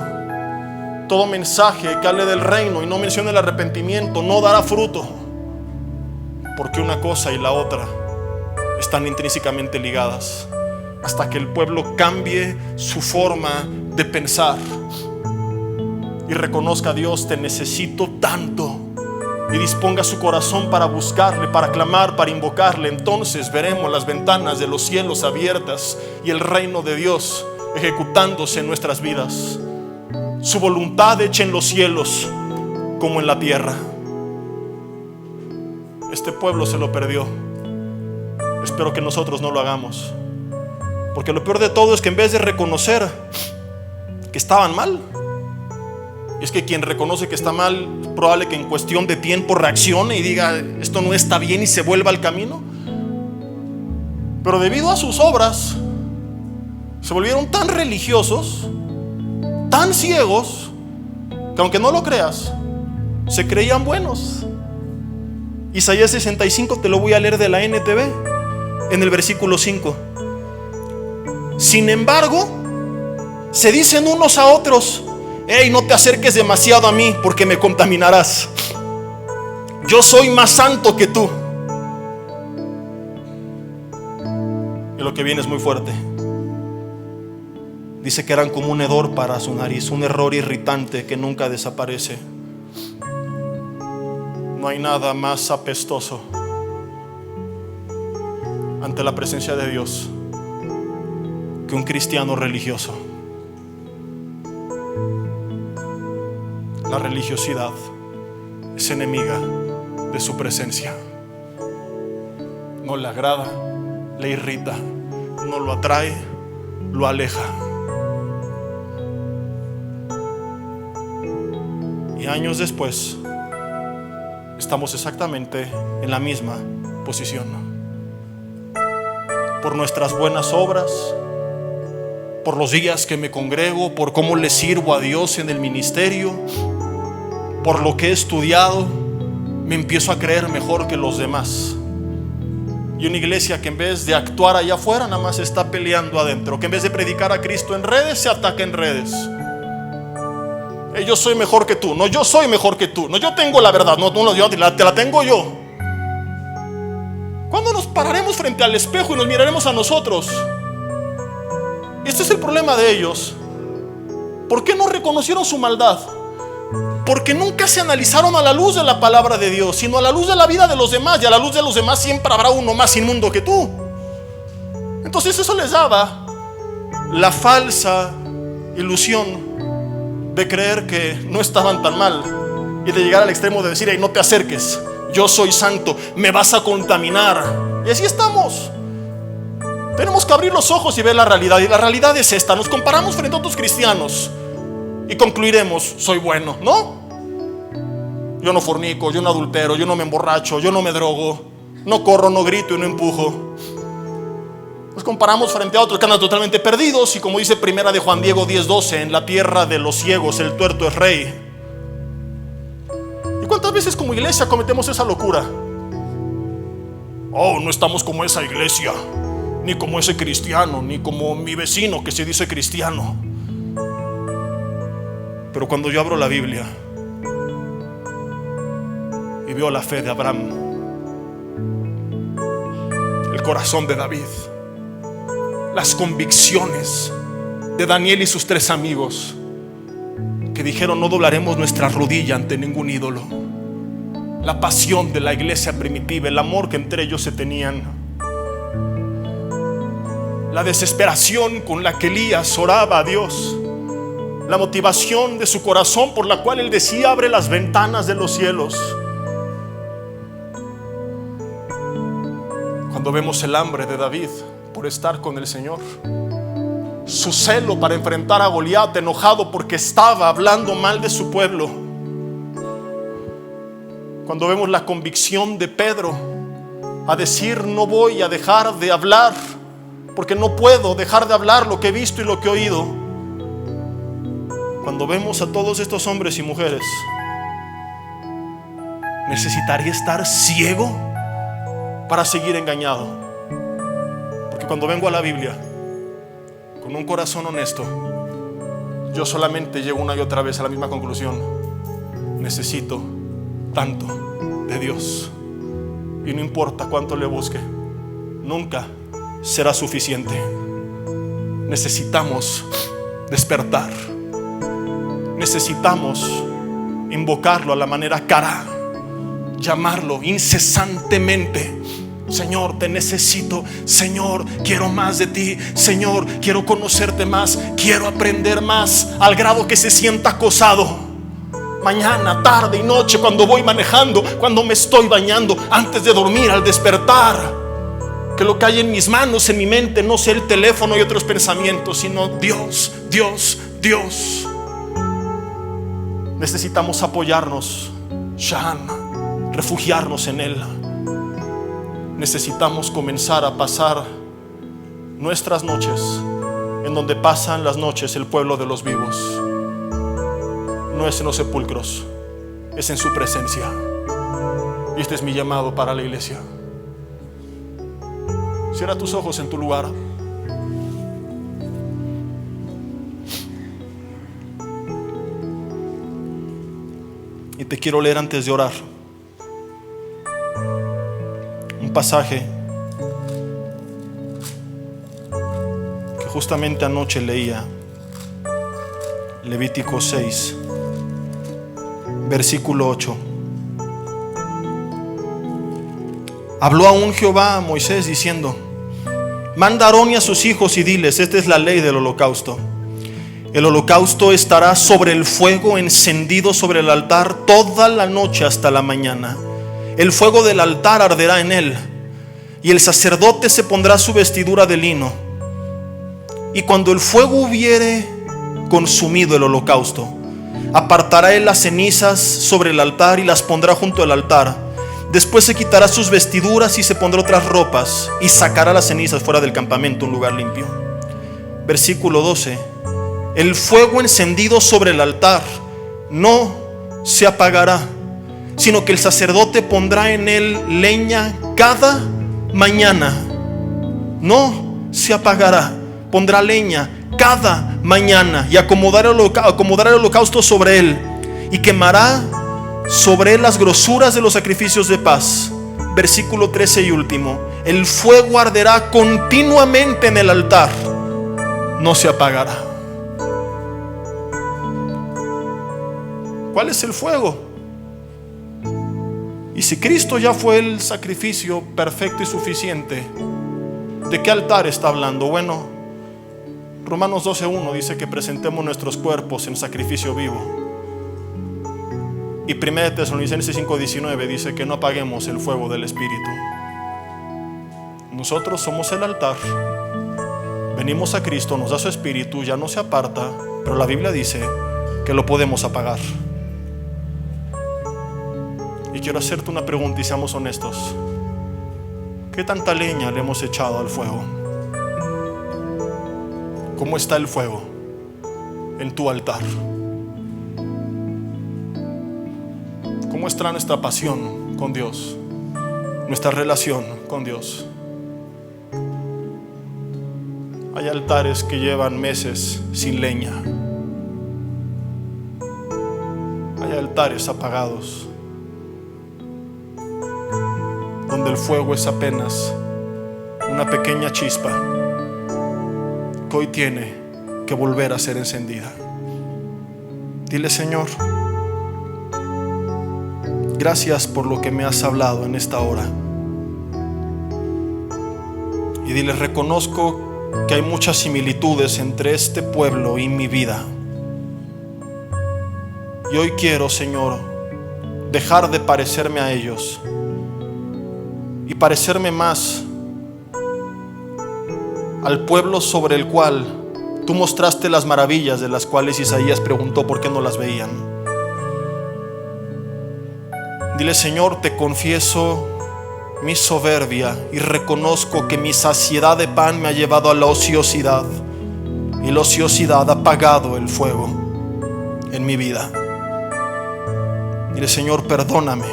Todo mensaje que hable del reino y no mencione el arrepentimiento no dará fruto, porque una cosa y la otra están intrínsecamente ligadas. Hasta que el pueblo cambie su forma de pensar y reconozca a Dios, te necesito tanto, y disponga su corazón para buscarle, para clamar, para invocarle, entonces veremos las ventanas de los cielos abiertas y el reino de Dios ejecutándose en nuestras vidas. Su voluntad hecha en los cielos como en la tierra. Este pueblo se lo perdió. Espero que nosotros no lo hagamos, porque lo peor de todo es que en vez de reconocer que estaban mal, y es que quien reconoce que está mal, es probable que en cuestión de tiempo reaccione y diga esto no está bien y se vuelva al camino. Pero debido a sus obras se volvieron tan religiosos, tan ciegos, que aunque no lo creas, se creían buenos. Isaías 65 te lo voy a leer de la NTV, en el versículo 5. Sin embargo, se dicen unos a otros: hey, no te acerques demasiado a mí porque me contaminarás. Yo soy más santo que tú. Y lo que viene es muy fuerte. Dice que eran como un hedor para su nariz, un error irritante que nunca desaparece. No hay nada más apestoso ante la presencia de Dios que un cristiano religioso. La religiosidad es enemiga de su presencia. No le agrada, le irrita, no lo atrae, lo aleja. Y años después estamos exactamente en la misma posición. Por nuestras buenas obras, por los días que me congrego, por cómo le sirvo a Dios en el ministerio, por lo que he estudiado, me empiezo a creer mejor que los demás. Y una iglesia que en vez de actuar allá afuera nada más está peleando adentro, que en vez de predicar a Cristo en redes, se ataca en redes. Yo soy mejor que tú. No, yo soy mejor que tú. No, yo tengo la verdad. No, yo te la tengo yo. ¿Cuándo nos pararemos frente al espejo y nos miraremos a nosotros? Este es el problema de ellos. ¿Por qué no reconocieron su maldad? Porque nunca se analizaron a la luz de la palabra de Dios, sino a la luz de la vida de los demás. Y a la luz de los demás siempre habrá uno más inmundo que tú. Entonces eso les daba la falsa ilusión de creer que no estaban tan mal y de llegar al extremo de decir: hey, no te acerques, yo soy santo, me vas a contaminar. Y así estamos. Tenemos que abrir los ojos y ver la realidad. Y la realidad es esta: nos comparamos frente a otros cristianos y concluiremos: soy bueno. No, yo no fornico, yo no adultero, yo no me emborracho, yo no me drogo, no corro, no grito y no empujo. Nos comparamos frente a otros que andan totalmente perdidos, y como dice primera de Juan Diego 10:12, en la tierra de los ciegos el tuerto es rey. ¿Y cuántas veces como iglesia cometemos esa locura? Oh, no estamos como esa iglesia, ni como ese cristiano, ni como mi vecino que se dice cristiano. Pero cuando yo abro la Biblia y veo la fe de Abraham, el corazón de David, las convicciones de Daniel y sus 3 amigos, que dijeron: no doblaremos nuestra rodilla ante ningún ídolo. La pasión de la iglesia primitiva, el amor que entre ellos se tenían, la desesperación con la que Elías oraba a Dios, la motivación de su corazón por la cual él decía: abre las ventanas de los cielos. Cuando vemos el hambre de David por estar con el Señor, su celo para enfrentar a Goliat, enojado porque estaba hablando mal de su pueblo. Cuando vemos la convicción de Pedro a decir: no voy a dejar de hablar, porque no puedo dejar de hablar lo que he visto y lo que he oído. Cuando vemos a todos estos hombres y mujeres, necesitaría estar ciego para seguir engañado. Porque cuando vengo a la Biblia con un corazón honesto, yo solamente llego una y otra vez a la misma conclusión: necesito tanto de Dios, y no importa cuánto le busque, nunca será suficiente. Necesitamos despertar, necesitamos invocarlo a la manera cara, llamarlo incesantemente. Señor, te necesito. Señor, quiero más de ti. Señor, quiero conocerte más, quiero aprender más, al grado que se sienta acosado mañana, tarde y noche, cuando voy manejando, cuando me estoy bañando, antes de dormir, al despertar. Que lo que hay en mis manos, en mi mente, no sea el teléfono y otros pensamientos, sino Dios, Dios, Dios. Necesitamos apoyarnos, refugiarnos en Él. Necesitamos comenzar a pasar nuestras noches en donde pasan las noches el pueblo de los vivos. No es en los sepulcros, es en su presencia. Y este es mi llamado para la iglesia. Cierra tus ojos en tu lugar. Y te quiero leer antes de orar un pasaje que justamente anoche leía. Levítico 6, versículo 8. Habló aún Jehová a Moisés diciendo: manda a Aarón y a sus hijos y diles: esta es la ley del holocausto. El holocausto estará sobre el fuego encendido sobre el altar toda la noche hasta la mañana. El fuego del altar arderá en él, y el sacerdote se pondrá su vestidura de lino. Y cuando el fuego hubiere consumido el holocausto, apartará él las cenizas sobre el altar y las pondrá junto al altar. Después se quitará sus vestiduras y se pondrá otras ropas, y sacará las cenizas fuera del campamento, un lugar limpio. Versículo 12. El fuego encendido sobre el altar no se apagará, sino que el sacerdote pondrá en él leña cada mañana. No se apagará, pondrá leña cada mañana y acomodará el holocausto sobre él, y quemará sobre él las grosuras de los sacrificios de paz. Versículo 13 y último. El fuego arderá continuamente en el altar, no se apagará. ¿Cuál es el fuego? Y si Cristo ya fue el sacrificio perfecto y suficiente, ¿de qué altar está hablando? Bueno, Romanos 12:1 dice que presentemos nuestros cuerpos en sacrificio vivo. Y 1 Tesalonicenses 5:19 dice que no apaguemos el fuego del Espíritu. Nosotros somos el altar. Venimos a Cristo, nos da su Espíritu, ya no se aparta, pero la Biblia dice que lo podemos apagar. Y quiero hacerte una pregunta y seamos honestos. ¿Qué tanta leña le hemos echado al fuego? ¿Cómo está el fuego en tu altar? ¿Cómo está nuestra pasión con Dios? Nuestra relación con Dios. Hay altares que llevan meses sin leña. Hay altares apagados, donde el fuego es apenas una pequeña chispa que hoy tiene que volver a ser encendida. Dile: Señor, gracias por lo que me has hablado en esta hora. Y dile: reconozco que hay muchas similitudes entre este pueblo y mi vida. Y hoy quiero, Señor, dejar de parecerme a ellos y parecerme más al pueblo sobre el cual Tú mostraste las maravillas de las cuales Isaías preguntó por qué no las veían. Dile: Señor, te confieso mi soberbia y reconozco que mi saciedad de pan me ha llevado a la ociosidad, y la ociosidad ha apagado el fuego en mi vida. Dile: Señor, perdóname,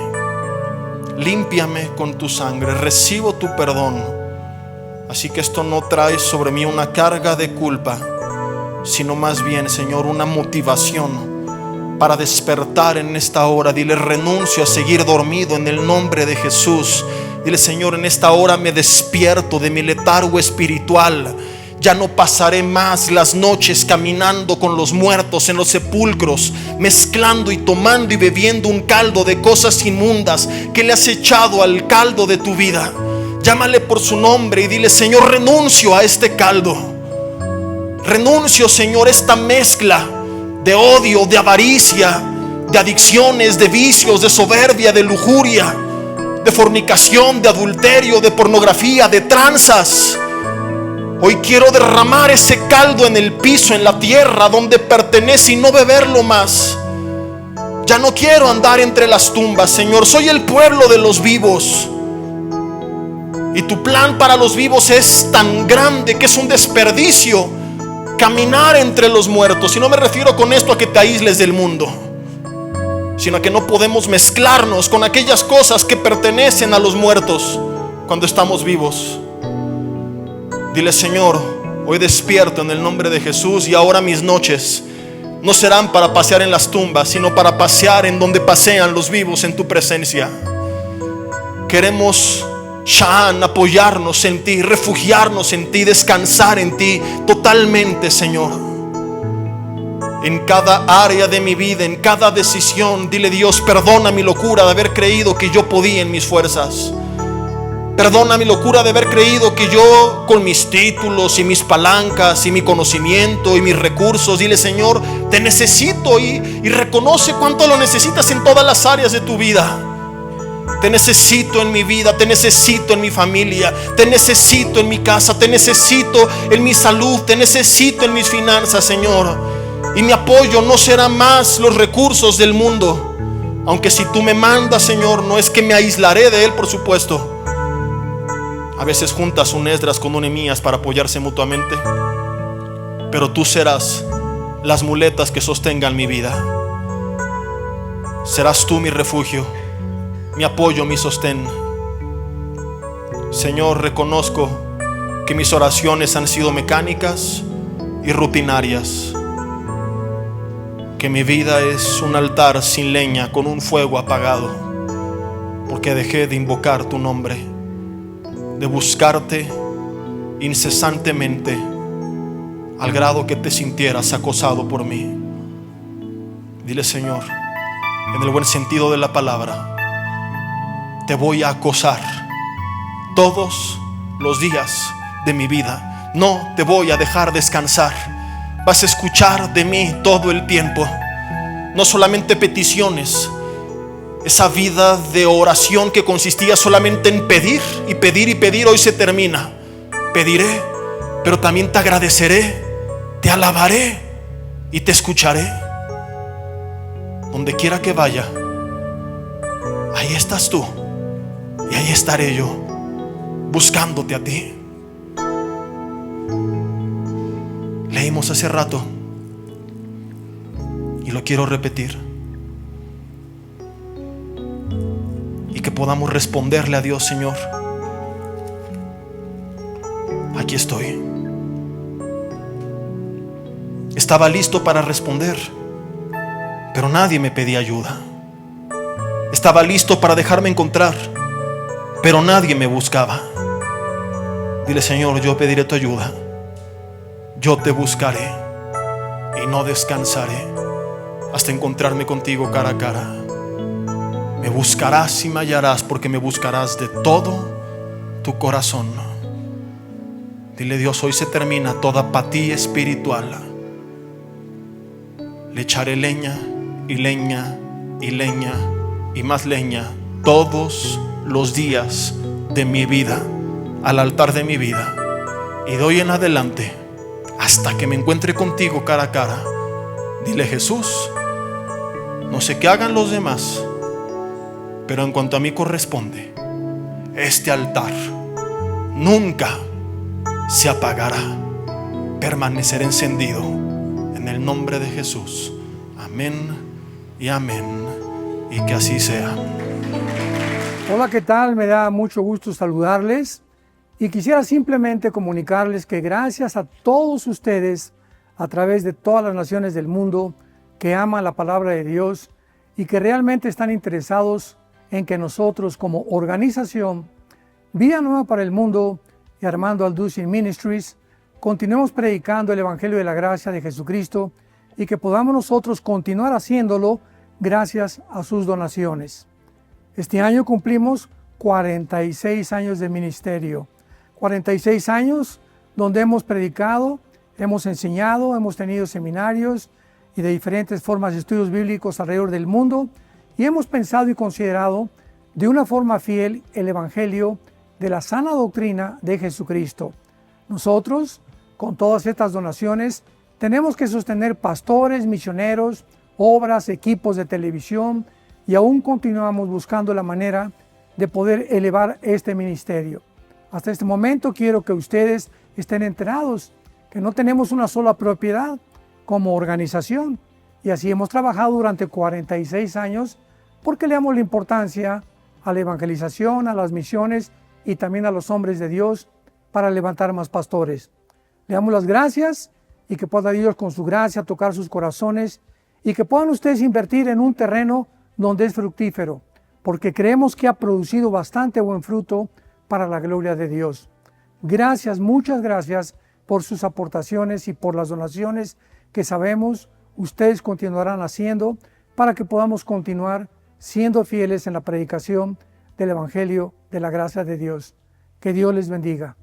límpiame con tu sangre, recibo tu perdón. Así que esto no trae sobre mí una carga de culpa, sino más bien, Señor, una motivación para despertar en esta hora. Dile: renuncio a seguir dormido en el nombre de Jesús. Dile: Señor, en esta hora me despierto de mi letargo espiritual. Ya no pasaré más las noches caminando con los muertos en los sepulcros, mezclando y tomando y bebiendo un caldo de cosas inmundas que le has echado al caldo de tu vida. Llámale por su nombre y dile: Señor, renuncio a este caldo. Renuncio, Señor, a esta mezcla de odio, de avaricia, de adicciones, de vicios, de soberbia, de lujuria, de fornicación, de adulterio, de pornografía, de tranzas. Hoy quiero derramar ese caldo en el piso, en la tierra donde pertenece, y no beberlo más. Ya no quiero andar entre las tumbas, Señor. Soy el pueblo de los vivos, y tu plan para los vivos es tan grande que es un desperdicio caminar entre los muertos. Y no me refiero con esto a que te aísles del mundo, sino a que no podemos mezclarnos con aquellas cosas que pertenecen a los muertos cuando estamos vivos. Dile: Señor, hoy despierto en el nombre de Jesús, y ahora mis noches no serán para pasear en las tumbas, sino para pasear en donde pasean los vivos en tu presencia. Queremos, Sha'an, apoyarnos en ti, refugiarnos en ti, descansar en ti totalmente, Señor. En cada área de mi vida, en cada decisión, dile: Dios, perdona mi locura de haber creído que yo podía en mis fuerzas. Perdona mi locura de haber creído que yo, con mis títulos y mis palancas y mi conocimiento y mis recursos. Dile: Señor, te necesito, y reconoce cuánto lo necesitas en todas las áreas de tu vida. Te necesito en mi vida, te necesito en mi familia, te necesito en mi casa, te necesito en mi salud, te necesito en mis finanzas, Señor. Y mi apoyo no será más los recursos del mundo, aunque si tú me mandas, Señor, no es que me aislaré de él, por supuesto. A veces juntas un Esdras con un Nehemías para apoyarse mutuamente, pero tú serás las muletas que sostengan mi vida. Serás tú mi refugio, mi apoyo, mi sostén. Señor, reconozco que mis oraciones han sido mecánicas y rutinarias, que mi vida es un altar sin leña, con un fuego apagado, porque dejé de invocar tu nombre, de buscarte incesantemente, al grado que te sintieras acosado por mí. Dile: Señor, en el buen sentido de la palabra, te voy a acosar todos los días de mi vida. No te voy a dejar descansar. Vas a escuchar de mí todo el tiempo. No solamente peticiones. Esa vida de oración que consistía solamente en pedir y pedir y pedir, hoy se termina. Pediré, pero también te agradeceré, te alabaré y te escucharé. Donde quiera que vaya, ahí estás tú, y ahí estaré yo, buscándote a ti. Leímos hace rato y lo quiero repetir, y que podamos responderle a Dios: Señor, aquí estoy. Estaba listo para responder, pero nadie me pedía ayuda. Estaba listo para dejarme encontrar, pero nadie me buscaba. Dile: Señor, yo pediré tu ayuda. Yo te buscaré y no descansaré hasta encontrarme contigo cara a cara. Me buscarás y me hallarás, porque me buscarás de todo tu corazón. Dile: Dios, hoy se termina toda apatía espiritual. Le echaré leña y leña y leña y más leña todos los días de mi vida al altar de mi vida. Y de hoy en adelante hasta que me encuentre contigo cara a cara. Dile: Jesús, no sé qué hagan los demás, pero en cuanto a mí corresponde, este altar nunca se apagará, permanecerá encendido en el nombre de Jesús. Amén y amén, y que así sea. Hola, ¿qué tal? Me da mucho gusto saludarles y quisiera simplemente comunicarles que gracias a todos ustedes a través de todas las naciones del mundo que aman la palabra de Dios y que realmente están interesados en que nosotros como organización Vida Nueva para el Mundo y Armando Alducin Ministries continuemos predicando el Evangelio de la Gracia de Jesucristo y que podamos nosotros continuar haciéndolo gracias a sus donaciones. Este año cumplimos 46 años de ministerio, 46 años donde hemos predicado, hemos enseñado, hemos tenido seminarios y de diferentes formas de estudios bíblicos alrededor del mundo y hemos pensado y considerado de una forma fiel el Evangelio de la sana doctrina de Jesucristo. Nosotros, con todas estas donaciones, tenemos que sostener pastores, misioneros, obras, equipos de televisión y aún continuamos buscando la manera de poder elevar este ministerio. Hasta este momento quiero que ustedes estén enterados que no tenemos una sola propiedad como organización y así hemos trabajado durante 46 años porque le damos la importancia a la evangelización, a las misiones y también a los hombres de Dios para levantar más pastores. Le damos las gracias y que pueda Dios con su gracia tocar sus corazones y que puedan ustedes invertir en un terreno donde es fructífero, porque creemos que ha producido bastante buen fruto para la gloria de Dios. Gracias, muchas gracias por sus aportaciones y por las donaciones que sabemos ustedes continuarán haciendo para que podamos continuar siendo fieles en la predicación del Evangelio de la gracia de Dios. Que Dios les bendiga.